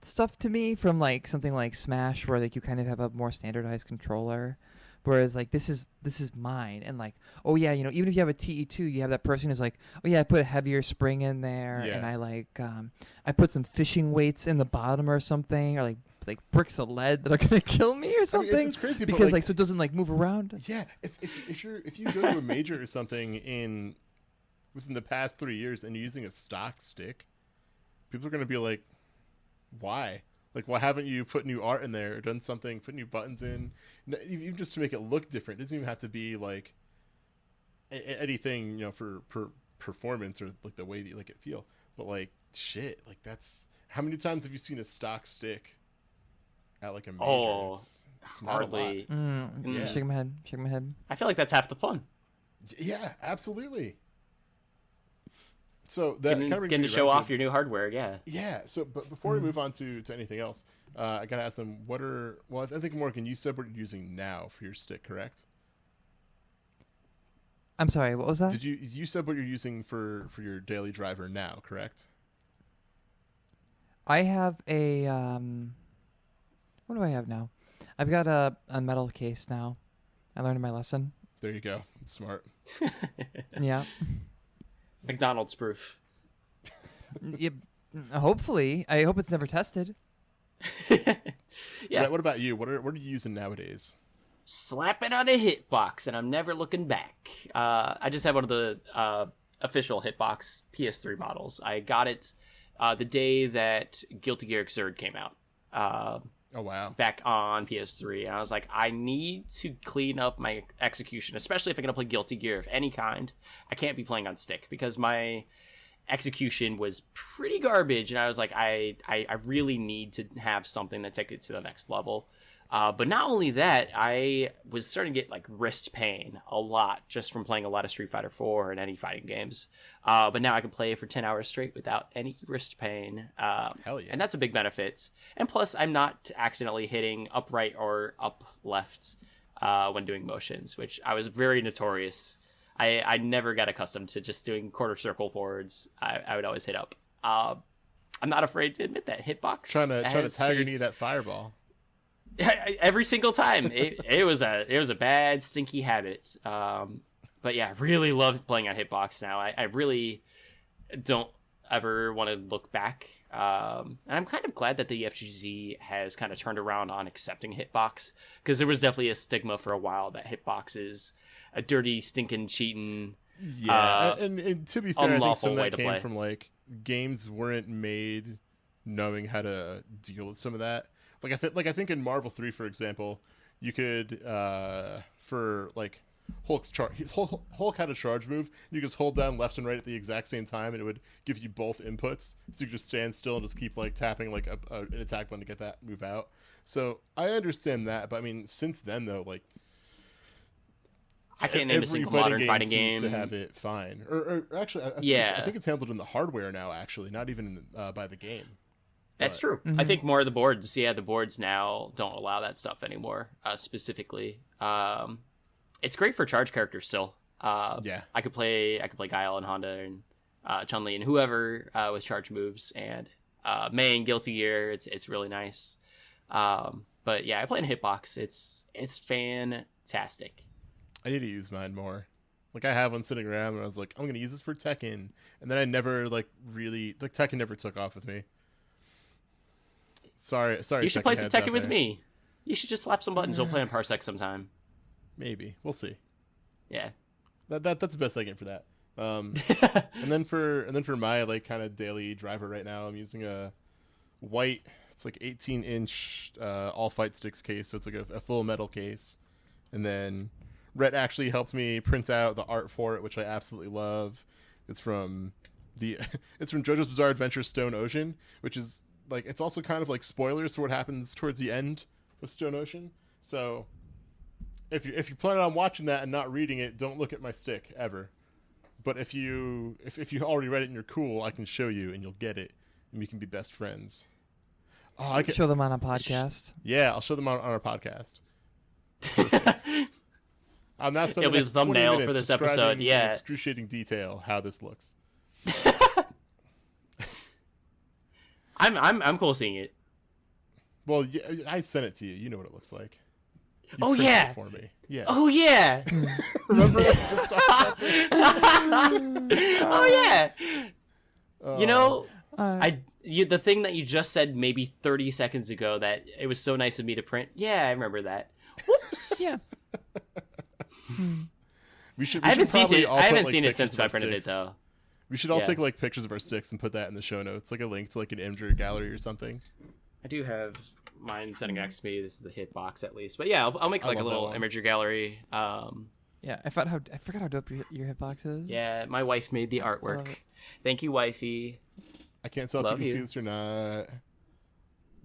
Speaker 2: stuff to me from like something like Smash, where like you kind of have a more standardized controller, whereas like this is mine. And like, oh yeah, you know, even if you have a TE2, you have that person who's like, oh yeah, I put a heavier spring in there, and I like I put some fishing weights in the bottom or something, or like bricks of lead that are gonna kill me or something. I mean,
Speaker 3: it's crazy
Speaker 2: because like so it doesn't like move around.
Speaker 3: Yeah, if you go to a major or something within the past 3 years and you're using a stock stick, people are gonna be like, why? Like, why haven't you put new art in there or done something, put new buttons in, even just to make it look different? It doesn't even have to be like anything, you know, for performance or like the way that you like it feel. But like, shit, like that's, how many times have you seen a stock stick at like a major?
Speaker 1: Oh,
Speaker 3: it's
Speaker 1: hardly.
Speaker 3: Yeah.
Speaker 2: Shake my head.
Speaker 1: I feel like that's half the fun.
Speaker 3: Yeah, absolutely. So that kind of
Speaker 1: getting to show off your new hardware, yeah.
Speaker 3: Yeah. So, but before we move on to anything else, I gotta ask them, I think, Morgan, you said what you're using now for your stick, correct?
Speaker 2: I'm sorry, what was that?
Speaker 3: You said what you're using for your daily driver now, correct?
Speaker 2: I have a what do I have now? I've got a metal case now. I learned my lesson.
Speaker 3: There you go. Smart.
Speaker 2: Yeah.
Speaker 1: McDonald's proof.
Speaker 2: Yep. Hopefully, I hope it's never tested.
Speaker 1: Yeah.
Speaker 3: What about you? What are you using nowadays?
Speaker 1: Slap it on a hitbox, and I'm never looking back. I just have one of the official hitbox PS3 models. I got it the day that Guilty Gear Xrd came out.
Speaker 3: Oh wow!
Speaker 1: Back on PS3, and I was like, I need to clean up my execution, especially if I'm gonna play Guilty Gear of any kind. I can't be playing on stick because my execution was pretty garbage, and I was like, I really need to have something that takes it to the next level. But not only that, I was starting to get like wrist pain a lot just from playing a lot of Street Fighter 4 and any fighting games. But now I can play for 10 hours straight without any wrist pain.
Speaker 3: Hell yeah.
Speaker 1: And that's a big benefit. And plus, I'm not accidentally hitting up right or up left when doing motions, which I was very notorious. I never got accustomed to just doing quarter circle forwards. I would always hit up. I'm not afraid to admit that hitbox
Speaker 3: Trying to tag me that fireball.
Speaker 1: Every single time. It was a bad stinky habit. But yeah, I really love playing on hitbox now. I really don't ever want to look back. And I'm kind of glad that the FGC has kind of turned around on accepting hitbox, because there was definitely a stigma for a while that hitbox is a dirty, stinking, cheating.
Speaker 3: Yeah, and to be fair, I think some of that came
Speaker 1: play.
Speaker 3: from like games weren't made knowing how to deal with some of that. Like I think in Marvel 3, for example, you could for like Hulk had a charge move. You could just hold down left and right at the exact same time, and it would give you both inputs. So you could just stand still and just keep like tapping like an attack button to get that move out. So I understand that, but I mean, since then though, like
Speaker 1: I can't name a single modern fighting game
Speaker 3: to have it fine. Or actually, I think it's handled in the hardware now. Actually, not even by the game.
Speaker 1: That's true. Mm-hmm. I think more of the boards. Yeah, the boards now don't allow that stuff anymore. Specifically, it's great for charge characters still.
Speaker 3: Yeah,
Speaker 1: I could play Guile and Honda and Chun-Li and whoever with charge moves, and Mei and Guilty Gear. It's really nice. But yeah, I play in Hitbox. It's fantastic.
Speaker 3: I need to use mine more. Like I have one sitting around, and I was like, I'm gonna use this for Tekken, and then I never Tekken never took off with me. Sorry.
Speaker 1: You should play some Tekken with me. You should just slap some buttons. We'll play on Parsec sometime.
Speaker 3: Maybe we'll see.
Speaker 1: Yeah,
Speaker 3: that's the best I get for that. and then for my like kind of daily driver right now, I'm using a white. It's like 18-inch all fight sticks case, so it's like a full metal case, and then Rhett actually helped me print out the art for it, which I absolutely love. It's from JoJo's Bizarre Adventure Stone Ocean, which is like, it's also kind of like spoilers for what happens towards the end of Stone Ocean. So if you plan on watching that and not reading it, don't look at my stick ever. But if you already read it and you're cool, I can show you and you'll get it, and we can be best friends. Oh, I can
Speaker 2: show them on a podcast.
Speaker 3: Yeah, I'll show them on our podcast. Perfect. I'm not spending
Speaker 1: it'll be the thumbnail for this episode. Yeah,
Speaker 3: in excruciating detail how this looks.
Speaker 1: I'm cool seeing it.
Speaker 3: Well, yeah, I sent it to you. You know what it looks like. You
Speaker 1: oh yeah,
Speaker 3: it for me. Yeah.
Speaker 1: Oh yeah.
Speaker 3: Remember that we just talked about this?
Speaker 1: Oh yeah. You know, the thing that you just said maybe 30 seconds ago, that it was so nice of me to print. Yeah, I remember that. Whoops.
Speaker 2: Yeah.
Speaker 3: I haven't
Speaker 1: seen it since I printed it though.
Speaker 3: We should all take like pictures of our sticks and put that in the show notes, like a link to like an image or gallery or something.
Speaker 1: I do have mine sitting next to me. This is the hitbox at least, but yeah, I'll make like a little image or gallery.
Speaker 2: Yeah, I forgot how dope your hitbox is.
Speaker 1: Yeah, my wife made the artwork. Thank you, wifey.
Speaker 3: I can't tell if you can see this or not.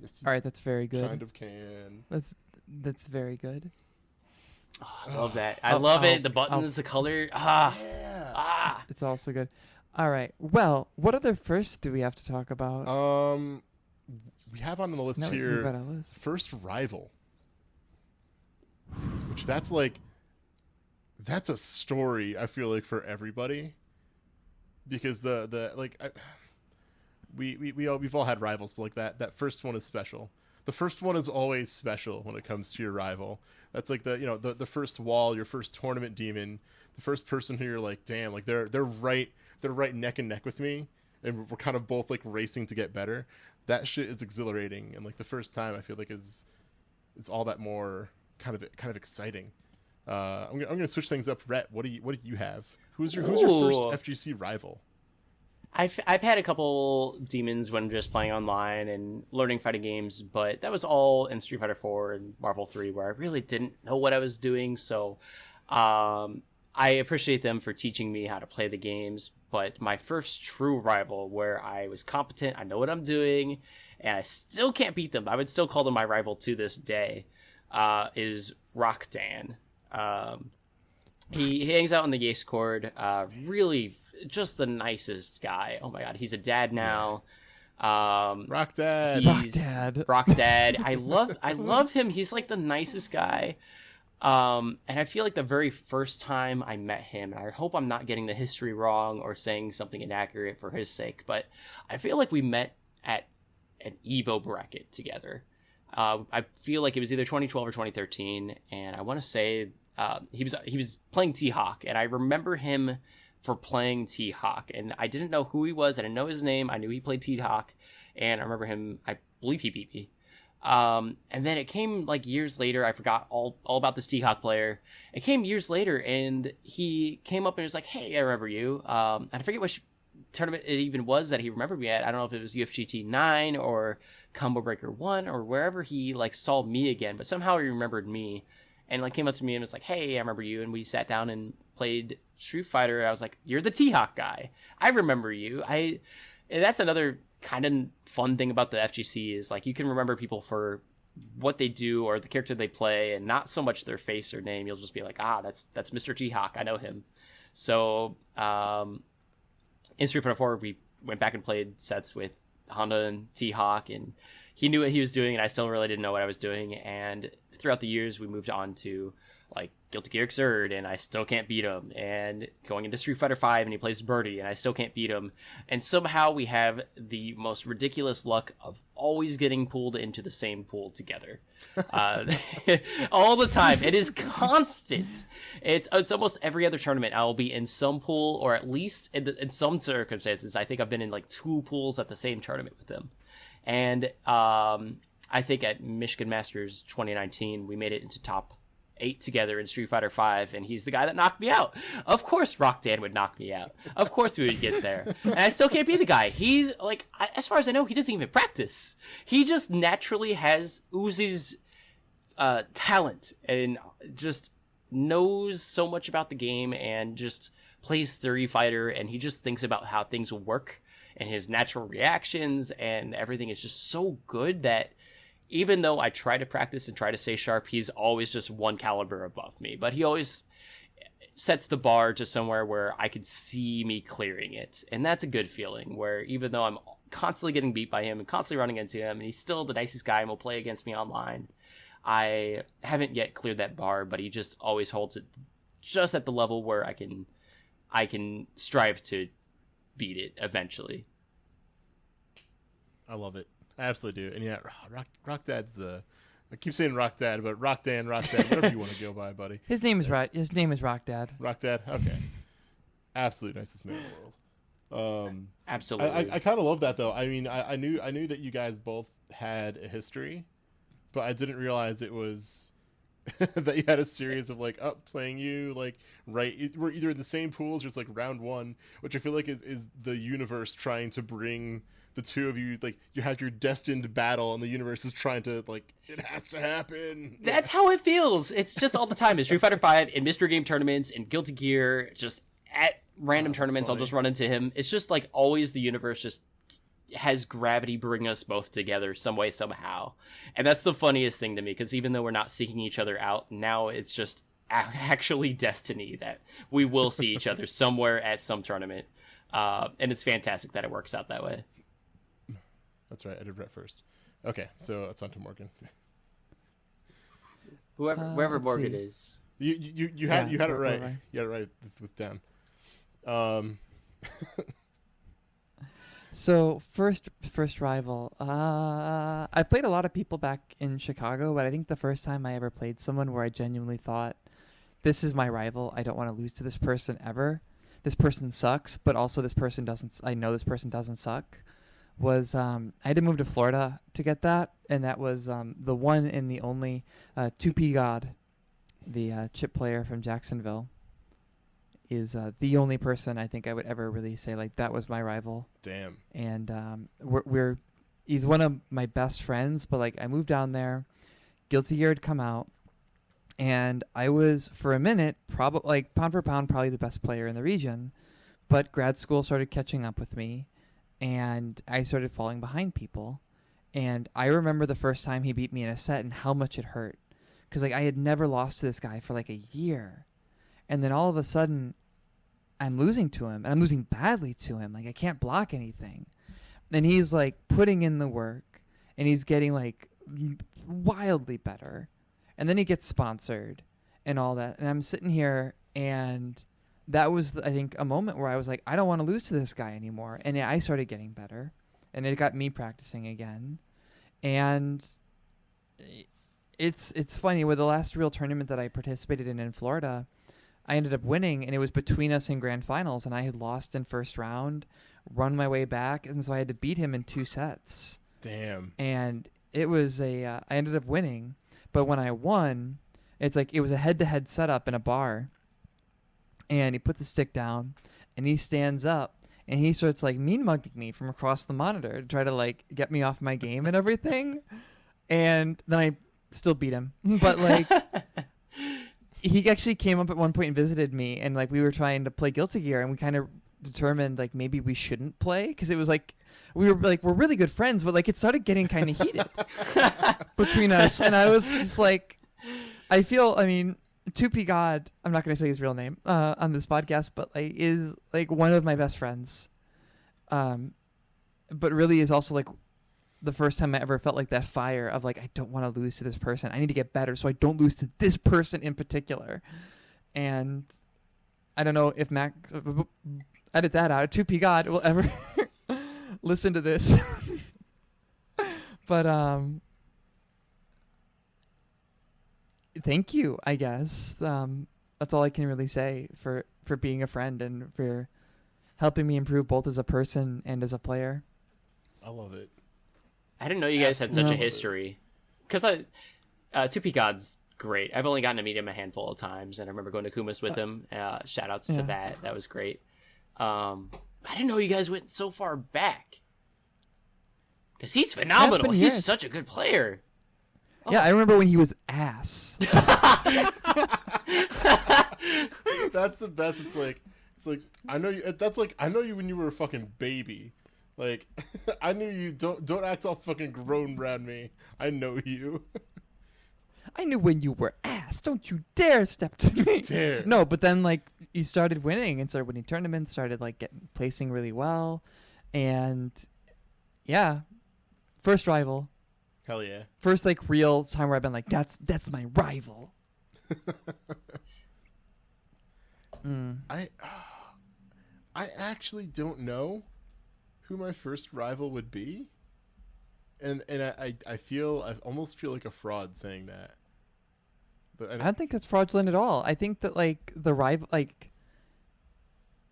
Speaker 2: Yes, all right, that's very good.
Speaker 3: Kind of can.
Speaker 2: That's very good.
Speaker 1: Oh, I love that. I love it. The buttons, the color.
Speaker 3: Yeah.
Speaker 2: It's also good. All right. Well, what other firsts do we have to talk about?
Speaker 3: We have on the list here First Rival, which that's a story. I feel like for everybody, because we've all had rivals, but like that first one is special. The first one is always special when it comes to your rival. That's like the first wall, your first tournament demon, the first person who you're like, damn, like they're right neck and neck with me, and we're kind of both like racing to get better. That shit is exhilarating, and like the first time I feel like is all that more kind of exciting. I'm gonna switch things up. Rhett, what do you have? Who's your first FGC rival?
Speaker 1: I've had a couple demons when just playing online and learning fighting games, but that was all in Street Fighter 4 and Marvel 3, where I really didn't know what I was doing. So I appreciate them for teaching me how to play the games. But my first true rival, where I was competent, I know what I'm doing, and I still can't beat them, I would still call them my rival to this day, is Rockdan. He hangs out on the Discord, really just the nicest guy. Oh my god, he's a dad now.
Speaker 3: Rock Dad.
Speaker 1: I love him. He's like the nicest guy. And I feel like the very first time I met him, and I hope I'm not getting the history wrong or saying something inaccurate for his sake, but I feel like we met at an Evo bracket together. I feel like it was either 2012 or 2013, and I want to say he was playing T-Hawk, and I remember him for playing T-Hawk, and I didn't know who he was. I didn't know his name. I knew he played T-Hawk, and I remember him. I believe he beat me. And then it came like years later. I forgot all about this T-Hawk player. It came years later, and he came up and was like, "Hey, I remember you." And I forget which tournament it even was that he remembered me at. I don't know if it was UFGT 9 or Combo Breaker 1 or wherever he like saw me again, but somehow he remembered me and like came up to me and was like, "Hey, I remember you." And we sat down and played Street Fighter. And I was like, "You're the T-Hawk guy. I remember you." And that's another kind of fun thing about the FGC is like you can remember people for what they do or the character they play and not so much their face or name. You'll just be like, that's Mr. T-Hawk. I know him. So in Street Fighter 4 we went back and played sets with Honda and T-Hawk, and he knew what he was doing and I still really didn't know what I was doing. And throughout the years we moved on to like Guilty Gear Xrd, and I still can't beat him, and going into Street Fighter 5 and he plays Birdie and I still can't beat him, and somehow we have the most ridiculous luck of always getting pulled into the same pool together all the time. It is constant. It's almost every other tournament I'll be in some pool, or at least in some circumstances I think I've been in like 2 pools at the same tournament with him. And I think at Michigan Masters 2019 we made it into top 8 together in Street Fighter 5, and he's the guy that knocked me out. Of course Rockdan would knock me out. Of course we would get there. And I still can't be the guy. He's like, as far as I know, he doesn't even practice. He just naturally oozes talent and just knows so much about the game and just plays Street Fighter, and he just thinks about how things work and his natural reactions, and everything is just so good that even though I try to practice and try to stay sharp, he's always just one caliber above me. But he always sets the bar to somewhere where I could see me clearing it. And that's a good feeling, where even though I'm constantly getting beat by him and constantly running into him, and he's still the nicest guy and will play against me online, I haven't yet cleared that bar, but he just always holds it just at the level where I can strive to beat it eventually.
Speaker 3: I love it. I absolutely do. And yeah, Rockdad's I keep saying Rockdad, but Rockdan, whatever you want to go by, buddy.
Speaker 2: His name is Rockdad.
Speaker 3: Rockdad? Okay. Absolute nicest man in the world.
Speaker 1: Absolutely.
Speaker 3: I kind of love that though. I mean, I knew that you guys both had a history, but I didn't realize it was that you had a series of like playing you like we're either in the same pools or it's like round 1, which I feel like is the universe trying to bring the two of you, like you have your destined battle and the universe is trying to like, it has to happen.
Speaker 1: That's how it feels. It's just all the time in Street Fighter 5, in Mystery Game tournaments, in Guilty Gear, just at random tournaments I'll just run into him. It's just like always the universe just has gravity bring us both together some way, somehow. And that's the funniest thing to me, because even though we're not seeking each other out, now it's just actually destiny that we will see each other somewhere at some tournament. And it's fantastic that it works out that way.
Speaker 3: That's right. I did Brett first. Okay, so it's on to Morgan.
Speaker 1: Whoever Morgan is.
Speaker 3: You had it right. You had it right with Dan.
Speaker 2: So first rival. I played a lot of people back in Chicago, but I think the first time I ever played someone where I genuinely thought, this is my rival. I don't want to lose to this person ever. This person sucks, but also this person doesn't. I know this person doesn't suck. Was I had to move to Florida to get that, and that was the one and the only 2P God, the chip player from Jacksonville, is the only person I think I would ever really say like that was my rival.
Speaker 3: Damn.
Speaker 2: And he's one of my best friends, but like I moved down there, Guilty Gear had come out, and I was for a minute probably like pound for pound probably the best player in the region, but grad school started catching up with me. And I started falling behind people. And I remember the first time he beat me in a set and how much it hurt. Because like I had never lost to this guy for like a year. And then all of a sudden, I'm losing to him. And I'm losing badly to him. Like I can't block anything. And he's like putting in the work. And he's getting like wildly better. And then he gets sponsored. and all that. And I'm sitting here, and that was, I think, a moment where I was like, I don't want to lose to this guy anymore. And I started getting better, and it got me practicing again. And it's funny, with the last real tournament that I participated in Florida, I ended up winning, and it was between us in grand finals, and I had lost in first round, run my way back, and so I had to beat him in 2 sets.
Speaker 3: Damn.
Speaker 2: And it was I ended up winning, but when I won, it's like it was a head-to-head setup in a bar, and he puts his stick down, and he stands up, and he starts like mean-mugging me from across the monitor to try to like get me off my game and everything. And then I still beat him, but like he actually came up at one point and visited me, and like we were trying to play Guilty Gear, and we kind of determined like maybe we shouldn't play, because it was like we're really good friends, but like it started getting kind of heated between us. And I was just like, I mean 2P God, I'm not going to say his real name on this podcast, but like is like one of my best friends, but really is also like the first time I ever felt like that fire of like, I don't want to lose to this person, I need to get better so I don't lose to this person in particular. And I don't know if Max, edit that out, 2P God will ever listen to this. But thank you, I guess. That's all I can really say for being a friend and for helping me improve both as a person and as a player.
Speaker 3: I love it.
Speaker 1: I didn't know you guys had such a history. Because 2P God's great. I've only gotten to meet him a handful of times, and I remember going to Kumis with him. Shout outs to that. That was great. I didn't know you guys went so far back. Because he's phenomenal. He's such a good player.
Speaker 2: Yeah, I remember when he was ass.
Speaker 3: That's the best. It's like I know you. That's like I know you when you were a fucking baby. Like I knew you. Don't act all fucking grown around me. I know you.
Speaker 2: I knew when you were ass. Don't you dare step to me.
Speaker 3: Dare.
Speaker 2: No, but then like he started winning and started winning tournaments. Started like placing really well, and yeah, first rival.
Speaker 3: Hell yeah.
Speaker 2: First like real time where I've been like, that's my rival.
Speaker 3: I actually don't know who my first rival would be. And I almost feel like a fraud saying that. But
Speaker 2: I don't think that's fraudulent at all. I think that like the rival, like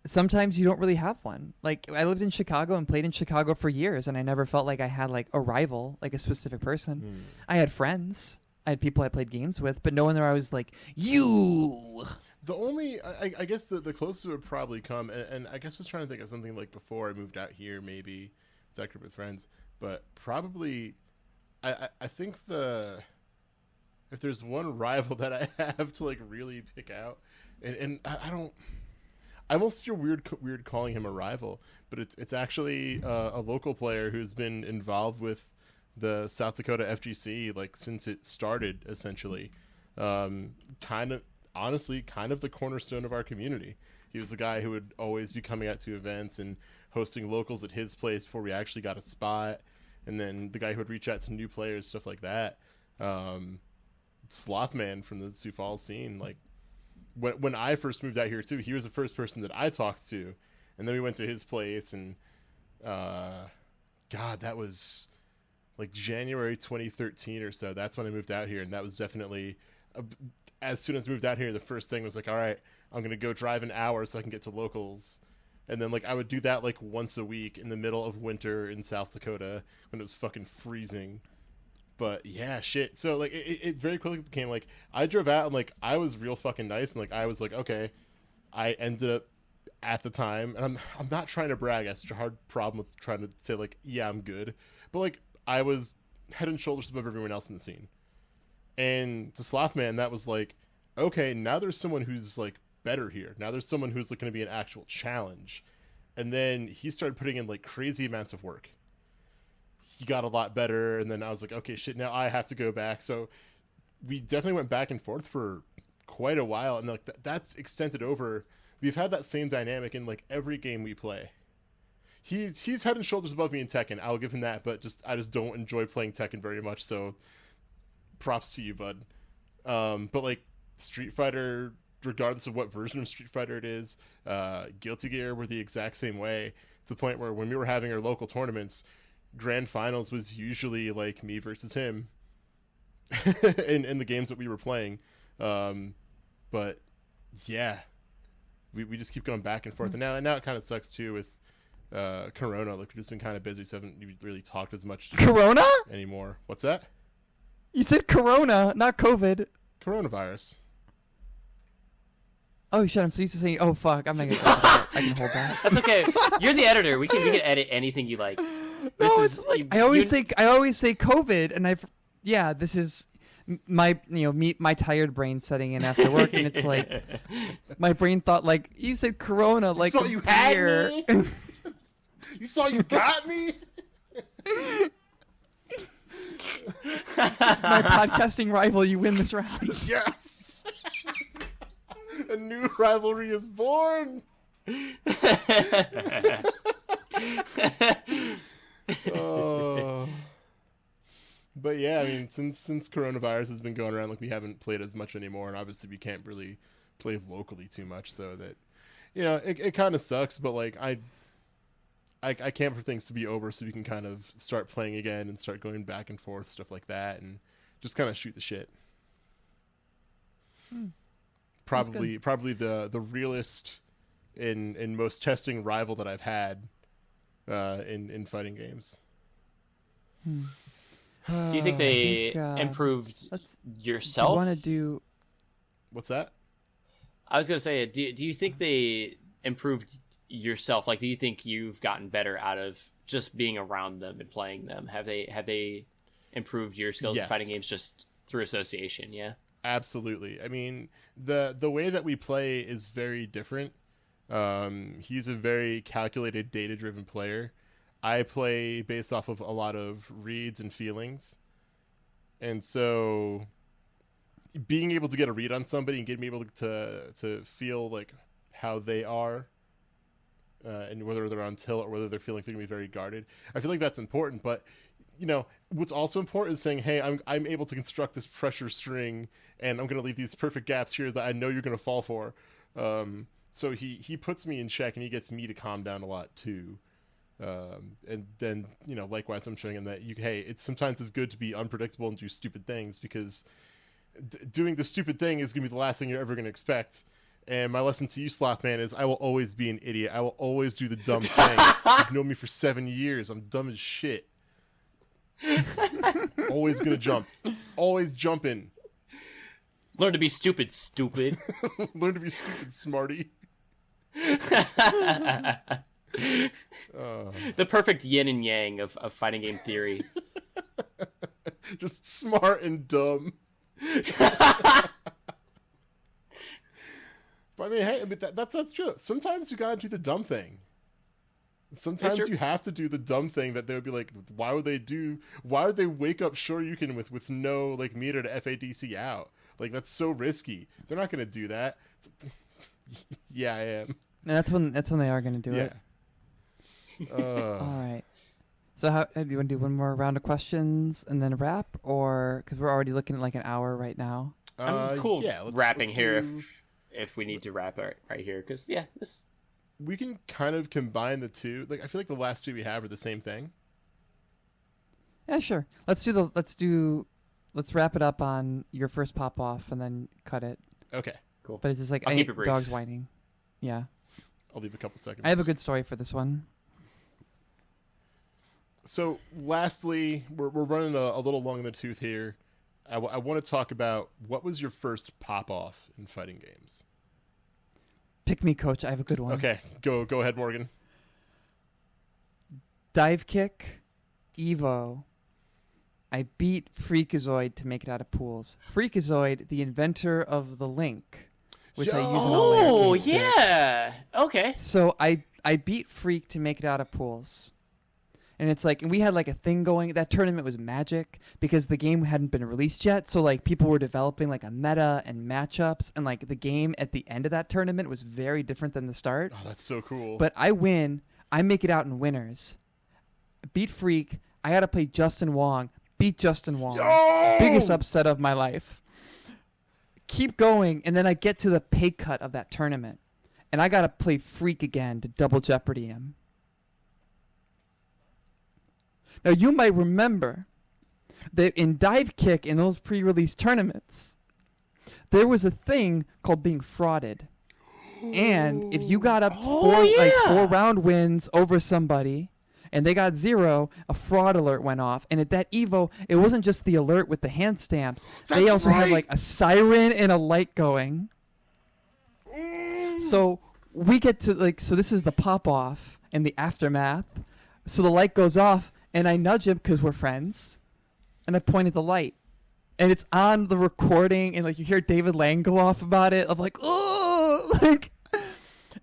Speaker 2: sometimes you don't really have one. Like I lived in Chicago and played in Chicago for years, and I never felt like I had like a rival, like a specific person. I had friends, I had people I played games with, but no one there I was like, you.
Speaker 3: The only, I guess the closest it would probably come, and I guess I was trying to think of something like before I moved out here, maybe that group with friends, but probably, I think if there's one rival that I have to like really pick out, and I don't, I almost feel weird calling him a rival, but it's actually a local player who's been involved with the South Dakota FGC like since it started, essentially. Honestly, kind of the cornerstone of our community. He was the guy who would always be coming out to events and hosting locals at his place before we actually got a spot, and then the guy who would reach out to new players, stuff like that. Slothman from the Sioux Falls scene, like when I first moved out here too, he was the first person that I talked to, and then we went to his place, and God, that was like January 2013 or so. That's when I moved out here, and that was definitely as soon as I moved out here, the first thing was like, all right, I'm gonna go drive an hour so I can get to locals, and then like I would do that like once a week in the middle of winter in South Dakota when it was fucking freezing. But yeah, shit. So like it very quickly became like I drove out and like I was real fucking nice, and like I was like, okay, I ended up at the time, and I'm not trying to brag. That's such a hard problem with trying to say like, yeah, I'm good, but like I was head and shoulders above everyone else in the scene. And to Slothman, that was like, okay, now there's someone who's like better here. Now there's someone who's like going to be an actual challenge. And then he started putting in like crazy amounts of work. He got a lot better, and then I was like, okay, shit, now I have to go back. So we definitely went back and forth for quite a while, and like that's extended over. We've had that same dynamic in like every game we play. He's head and shoulders above me in Tekken. I'll give him that, but I just don't enjoy playing Tekken very much. So props to you, bud. But like Street Fighter, regardless of what version of Street Fighter it is, Guilty Gear were the exact same way, to the point where when we were having our local tournaments, grand finals was usually like me versus him in the games that we were playing. But yeah, we just keep going back and forth. And now it kind of sucks too with Corona. Like, we've just been kind of busy, so haven't really talked as much
Speaker 2: Corona
Speaker 3: anymore. What's that?
Speaker 2: You said Corona, not COVID.
Speaker 3: Coronavirus.
Speaker 2: Oh shit! I'm so used to saying, "Oh fuck," I'm not gonna. I can hold that.
Speaker 1: That's okay. You're the editor. We can edit anything you like. This
Speaker 2: No,
Speaker 1: is
Speaker 2: it's like, I always say COVID, and this is my my tired brain setting in after work, and it's like my brain thought like you said Corona, like
Speaker 3: thought you had me? You thought you got me?
Speaker 2: My podcasting rival, you win this round.
Speaker 3: Yes. A new rivalry is born. But yeah, I mean, since coronavirus has been going around, like, we haven't played as much anymore, and obviously we can't really play locally too much, so that, it kind of sucks. But like, I can't for things to be over so we can kind of start playing again and start going back and forth, stuff like that, and just kind of shoot the shit. Probably the realest and most testing rival that I've had in fighting games.
Speaker 1: Do you think they improved yourself?
Speaker 2: Do you want to do?
Speaker 3: What's that?
Speaker 1: I was gonna say, do you think they improved yourself? Like, do you think you've gotten better out of just being around them and playing them? Have they improved your skills in fighting games just through association? Yeah.
Speaker 3: Absolutely. I mean, the way that we play is very different. He's a very calculated, data-driven player. I play based off of a lot of reads and feelings. And so being able to get a read on somebody and getting able to feel like how they are, and whether they're on tilt or whether they're feeling they're going to be very guarded, I feel like that's important. But what's also important is saying, hey, I'm able to construct this pressure string, and I'm going to leave these perfect gaps here that I know you're going to fall for. So he puts me in check, and he gets me to calm down a lot too. And then, likewise, I'm showing him that it's sometimes it's good to be unpredictable and do stupid things, because doing the stupid thing is going to be the last thing you're ever going to expect. And my lesson to you, Slothman, is I will always be an idiot. I will always do the dumb thing. You've known me for 7 years. I'm dumb as shit. Always gonna jump. Always jumping.
Speaker 1: Learn to be stupid.
Speaker 3: Learn to be stupid, smarty.
Speaker 1: The perfect yin and yang of fighting game theory.
Speaker 3: Just smart and dumb. But I mean, hey, that's true. Sometimes you gotta do the dumb thing. Sometimes you have to do the dumb thing that they would be like, why would they wake up Shoryuken with no like meter to FADC out? Like, that's so risky. They're not gonna do that. Yeah, I am.
Speaker 2: And that's when they are gonna do it. All right. So how do you want to do one more round of questions and then a wrap, or because we're already looking at like an hour right now?
Speaker 1: I'm cool.
Speaker 3: Yeah,
Speaker 1: wrapping here if we need to wrap it right here, because this.
Speaker 3: We can kind of combine the two. Like, I feel like the last two we have are the same thing.
Speaker 2: Yeah, sure. Let's wrap it up on your first pop off and then cut it.
Speaker 3: Okay,
Speaker 1: cool.
Speaker 2: But it's just like
Speaker 1: I'll keep it brief.
Speaker 2: Dogs whining. Yeah.
Speaker 3: I'll leave a couple seconds.
Speaker 2: I have a good story for this one.
Speaker 3: So, lastly, we're running a little long in the tooth here. I want to talk about, what was your first pop off in fighting games?
Speaker 2: Pick me, coach. I have a good one.
Speaker 3: Okay, go ahead, Morgan.
Speaker 2: Dive kick, Evo. I beat Freakazoid to make it out of pools. Freakazoid, the inventor of the Link, which I use in all my
Speaker 1: Oh,
Speaker 2: games.
Speaker 1: yeah. Okay.
Speaker 2: So I beat Freak to make it out of pools. And it's like, and we had like a thing going. That tournament was magic because the game hadn't been released yet. So like people were developing like a meta and matchups, and like the game at the end of that tournament was very different than the start.
Speaker 3: Oh, that's so cool.
Speaker 2: But I win. I make it out in winners. Beat Freak. I got to play Justin Wong. Beat Justin Wong.
Speaker 3: Yo!
Speaker 2: Biggest upset of my life. keep going, and then I get to the pay cut of that tournament, and I gotta play Freak again to double jeopardy him. Now you might remember that in Dive Kick, in those pre-release tournaments, there was a thing called being frauded. And if you got up to 4 round wins over somebody and they got 0, a fraud alert went off. And at that Evo, it wasn't just the alert with the hand stamps. They also had like a siren and a light going. So we get to so this is the pop off and the aftermath. So the light goes off and I nudge him because we're friends. And I point at the light. And it's on the recording, and you hear David Lang go off about it. I'm like, oh,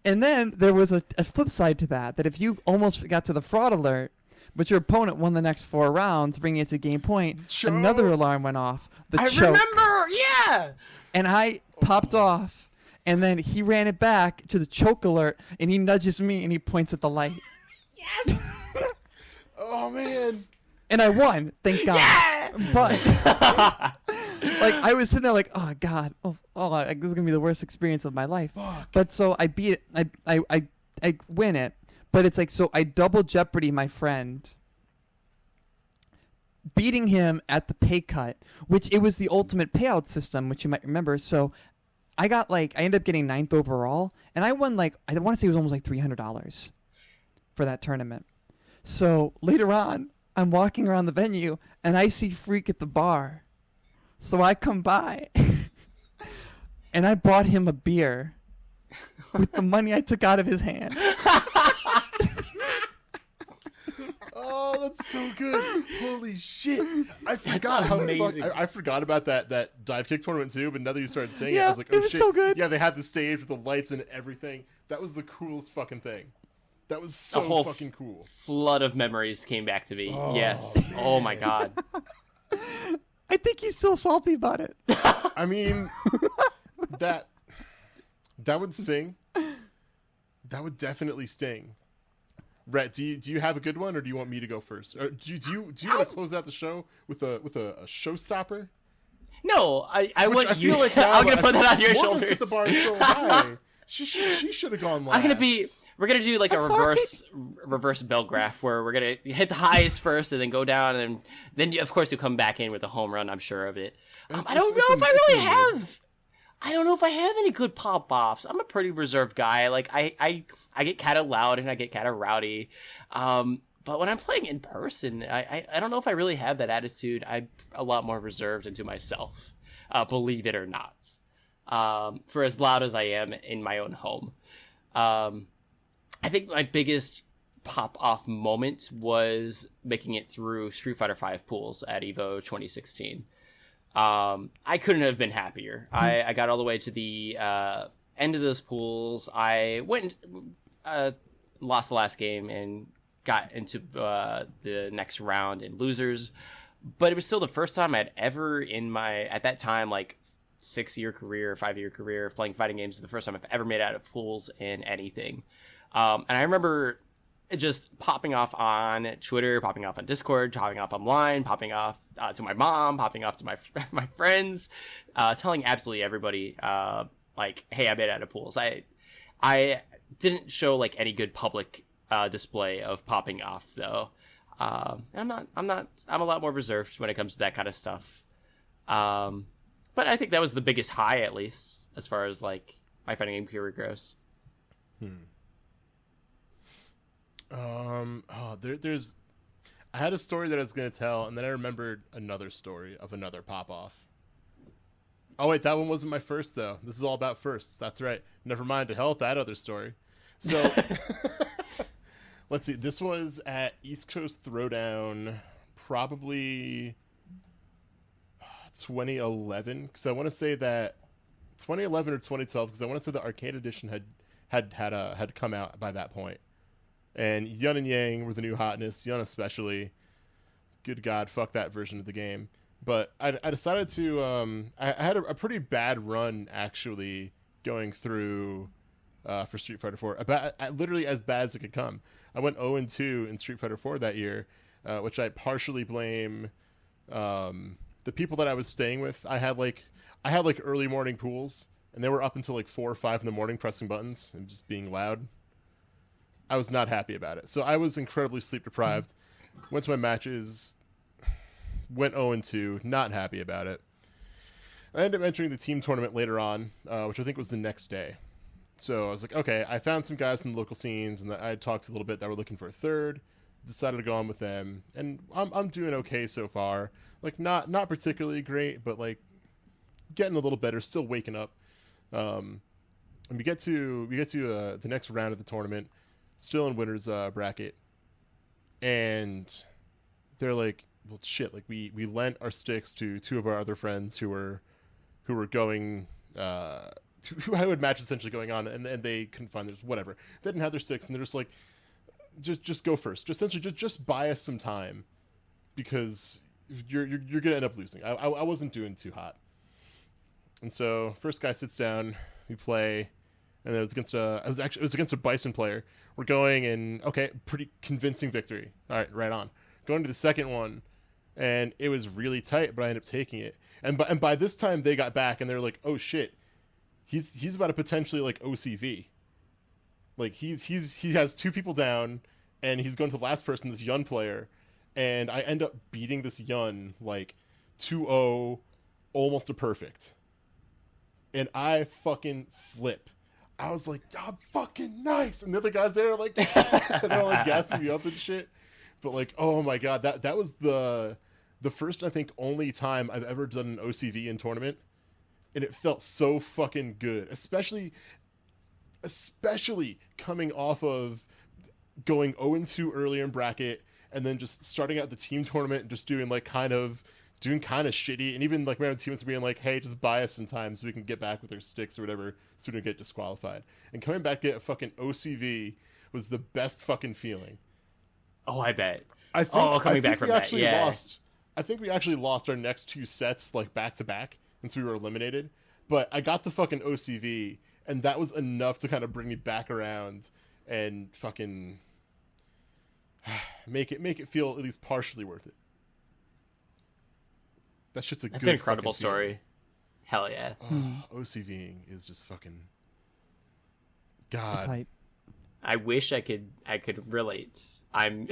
Speaker 2: and then there was a flip side to that if you almost got to the fraud alert, but your opponent won the next 4 rounds, bringing it to game point, another alarm went off. I
Speaker 1: remember, yeah.
Speaker 2: And I popped off, and then he ran it back to the choke alert, and he nudges me, and he points at the light.
Speaker 1: Yes.
Speaker 3: Oh man.
Speaker 2: And I won, thank God.
Speaker 1: Yeah!
Speaker 2: But I was sitting there oh God, this is gonna be the worst experience of my life.
Speaker 3: Fuck.
Speaker 2: But so I beat it, I win it. But it's so I double jeopardy my friend, beating him at the pay cut, which it was the ultimate payout system, which you might remember. So I got I ended up getting 9th overall, and I won I want to say it was almost $300 for that tournament. So later on, I'm walking around the venue, and I see Freak at the bar. So I come by, and I bought him a beer with the money I took out of his hand.
Speaker 3: Oh, that's so good. Holy shit. I forgot how amazing. I forgot about that Dive Kick tournament, too, but now that you started saying it, I was like, oh,
Speaker 2: it was
Speaker 3: shit.
Speaker 2: So good.
Speaker 3: Yeah, they had the stage with the lights and everything. That was the coolest fucking thing. That was so fucking cool.
Speaker 1: Flood of memories came back to me. Oh, yes. Man. Oh my God.
Speaker 2: I think he's still salty about it.
Speaker 3: I mean, that would sting. That would definitely sting. Rhett, do you have a good one, or do you want me to go first? Or do you want to close out the show with a showstopper?
Speaker 1: No, I want
Speaker 3: I
Speaker 1: you.
Speaker 3: feel like now,
Speaker 1: I'm gonna put that on your shoulders.
Speaker 3: Set the bar so high. She should have gone last.
Speaker 1: We're gonna do a reverse bell graph where we're gonna hit the highest first and then go down, and then of course you'll come back in with a home run. I'm sure of it. I don't know if I have any good pop offs. I'm a pretty reserved guy. I get kind of loud and I get kind of rowdy. But when I'm playing in person, I don't know if I really have that attitude. I'm a lot more reserved into myself, believe it or not. For as loud as I am in my own home. I think my biggest pop-off moment was making it through Street Fighter V pools at EVO 2016. I couldn't have been happier. I got all the way to the end of those pools. I went and lost the last game and got into the next round in losers. But it was still the first time I'd ever at that time, 6-year career, 5-year career of playing fighting games, is the first time I've ever made it out of pools in anything. And I remember just popping off on Twitter, popping off on Discord, popping off online, popping off to my mom, popping off to my friends, telling absolutely everybody, hey, I made it out of pools. I didn't show any good public display of popping off though. I'm a lot more reserved when it comes to that kind of stuff. But I think that was the biggest high, at least, as far as my fighting game career goes.
Speaker 3: There's I had a story that I was going to tell, and then I remembered another story of another pop-off. Oh, wait, that one wasn't my first, though. This is all about firsts. That's right. Never mind. To hell with that other story. So, let's see. This was at East Coast Throwdown, probably 2011, because I want to say that 2011 or 2012, because I want to say the arcade edition had come out by that point. And Yun and Yang were the new hotness. Yun especially. Good God, fuck that version of the game. But I decided to... I had a pretty bad run, actually, going through for Street Fighter 4. Literally as bad as it could come. I went 0-2 in Street Fighter 4 that year, which I partially blame the people that I was staying with. I had I had like early morning pools, and they were up until like 4 or 5 in the morning pressing buttons and just being loud. I was not happy about it. So I was incredibly sleep deprived. Went to my matches, went 0-2, not happy about it. I ended up entering the team tournament later on, which I think was the next day. So I was like, okay, I found some guys from the local scenes, and I talked a little bit that were looking for a third. Decided to go on with them, and I'm doing okay so far. Like not particularly great, but like getting a little better. Still waking up. And we get to the next round of the tournament, still in winners bracket, and they're like, well, shit. Like we lent our sticks to 2 of our other friends who were going. Who had matches essentially going on, and they couldn't find theirs. Whatever, they didn't have their sticks, and they're just like, just go first. Just buy us some time, because you're gonna end up losing. I wasn't doing too hot, and so first guy sits down, we play, and it was against a Bison player. We're going, and okay, pretty convincing victory. All right, right on. Going to the second one, and it was really tight, but I ended up taking it. And by this time they got back, and they're like, oh shit. He's about to potentially like OCV. Like he has 2 people down, and he's going to the last person, this Yun player, and I end up beating this Yun like 2-0, almost a perfect. And I fucking flip. I was like, "Oh, fucking nice!" And the other guys there are like, they're like gassing me up and shit. But like, oh my god, that was the first, I think, only time I've ever done an OCV in tournament. And it felt so fucking good, especially coming off of going 0-2 earlier in bracket, and then just starting out the team tournament and just doing kind of shitty, and even like random teams being like, "Hey, just buy us some time so we can get back with our sticks or whatever, so we don't get disqualified." And coming back to get a fucking OCV was the best fucking feeling.
Speaker 1: Oh, I bet.
Speaker 3: I think
Speaker 1: coming back from that, yeah.
Speaker 3: I think we actually lost our next 2 sets like back to back. Since we were eliminated, but I got the fucking OCV, and that was enough to kind of bring me back around and fucking make it feel at least partially worth it. That shit's
Speaker 1: That's an incredible story.
Speaker 3: Feeling.
Speaker 1: Hell yeah.
Speaker 3: OCVing is just fucking God.
Speaker 2: It's hype.
Speaker 1: I wish I could relate. I'm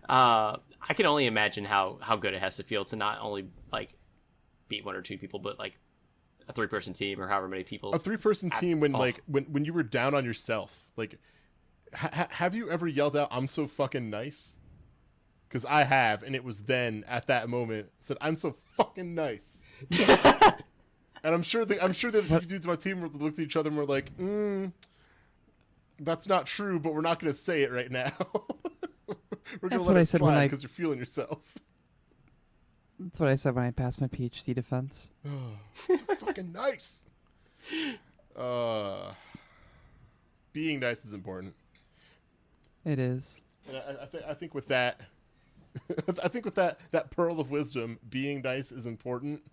Speaker 1: I can only imagine how good it has to feel to not only like beat 1 or 2 people, but like a 3-person team or however many people.
Speaker 3: A 3-person team when you were down on yourself. Like, have you ever yelled out, "I'm so fucking nice"? Because I have, and it was then at that moment said, "I'm so fucking nice." And I'm sure the dudes on my team looked at each other and were like, "That's not true, but we're not going to say it right now. We're going to let it slide because you're feeling yourself."
Speaker 2: That's what I said when I passed my PhD defense.
Speaker 3: Oh, so fucking nice. Being nice is important.
Speaker 2: It is.
Speaker 3: And I think with that, that pearl of wisdom, being nice is important.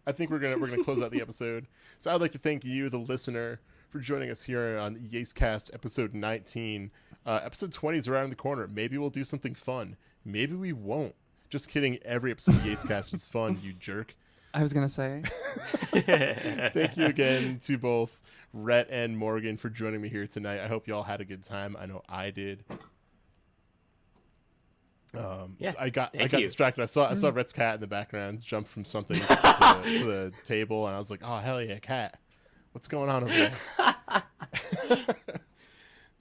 Speaker 3: I think we're gonna close out the episode. So I'd like to thank you, the listener, for joining us here on YASEcast episode 19. Episode 20 is around the corner. Maybe we'll do something fun. Maybe we won't. Just kidding. Every episode of YASEcast is fun, you jerk.
Speaker 2: I was going to say.
Speaker 3: Thank you again to both Rhett and Morgan for joining me here tonight. I hope you all had a good time. I know I did. I got distracted. I saw Rhett's cat in the background jump from something to the table, and I was like, "Oh, hell yeah, cat. What's going on over there?"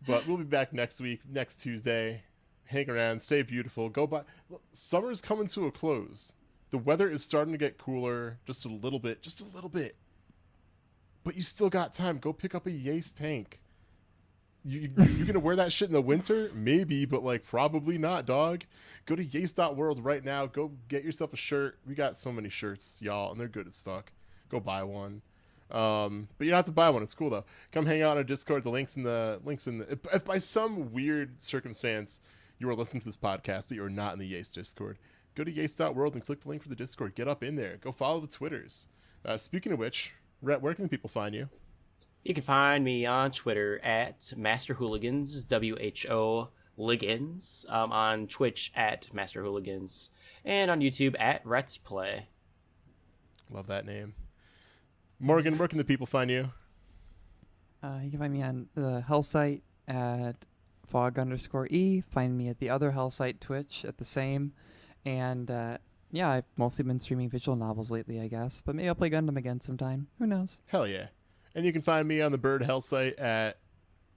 Speaker 3: But we'll be back next week, next Tuesday. Hang around, stay beautiful, go by. Summer's coming to a close. The weather is starting to get cooler, just a little bit. But you still got time. Go pick up a Yase tank. You're gonna wear that shit in the winter? Maybe, but like probably not, dog. Go to Yase.world right now. Go get yourself a shirt. We got so many shirts, y'all, and they're good as fuck. Go buy one. But you don't have to buy one. It's cool though. Come hang out on our Discord. The links in the. If by some weird circumstance you are listening to this podcast, but you are not in the Yase Discord, go to Yase.world and click the link for the Discord. Get up in there. Go follow the Twitters. Speaking of which, Rhett, where can people find you?
Speaker 1: You can find me on Twitter at MasterHooligans, WHO Ligans, on Twitch at MasterHooligans, and on YouTube at Rhett's Play.
Speaker 3: Love that name. Morgan, where can the people find you?
Speaker 2: You can find me on the Hell site at fog_e. Find me at the other Hell site, Twitch, at the same. And yeah, I've mostly been streaming visual novels lately, I guess. But maybe I'll play Gundam again sometime. Who knows?
Speaker 3: Hell yeah. And you can find me on the Bird Hell site at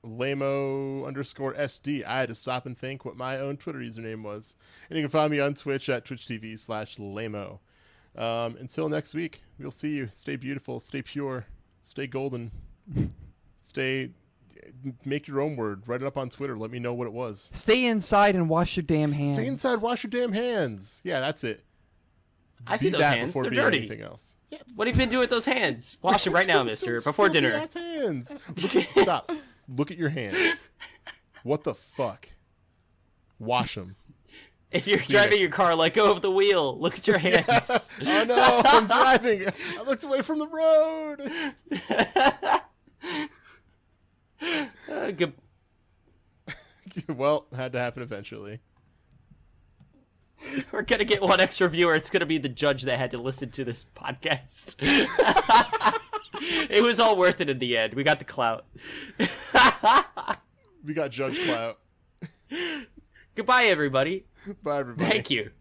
Speaker 3: lamo_SD. I had to stop and think what my own Twitter username was. And you can find me on Twitch at twitch.tv/lamo. Until next week, we'll see you. Stay beautiful, stay pure, stay golden, make your own word. Write it up on Twitter. Let me know what it was.
Speaker 2: Stay inside and wash your damn hands.
Speaker 3: Stay inside, wash your damn hands. Yeah, that's it.
Speaker 1: I see those hands. They're dirty.
Speaker 3: Anything else. Yeah.
Speaker 1: What have you been doing with those hands? Wash them right now, mister, before dinner.
Speaker 3: Ass hands. Stop. Look at your hands. What the fuck? Wash them.
Speaker 1: If you're driving your car, let go of the wheel. Look at your hands.
Speaker 3: Yes. Oh no, I'm driving. I looked away from the road.
Speaker 1: Good.
Speaker 3: Well, had to happen eventually.
Speaker 1: We're going to get one extra viewer. It's going to be the judge that had to listen to this podcast. It was all worth it in the end. We got the clout.
Speaker 3: We got judge clout.
Speaker 1: Goodbye, everybody.
Speaker 3: Bye, everybody.
Speaker 1: Thank you.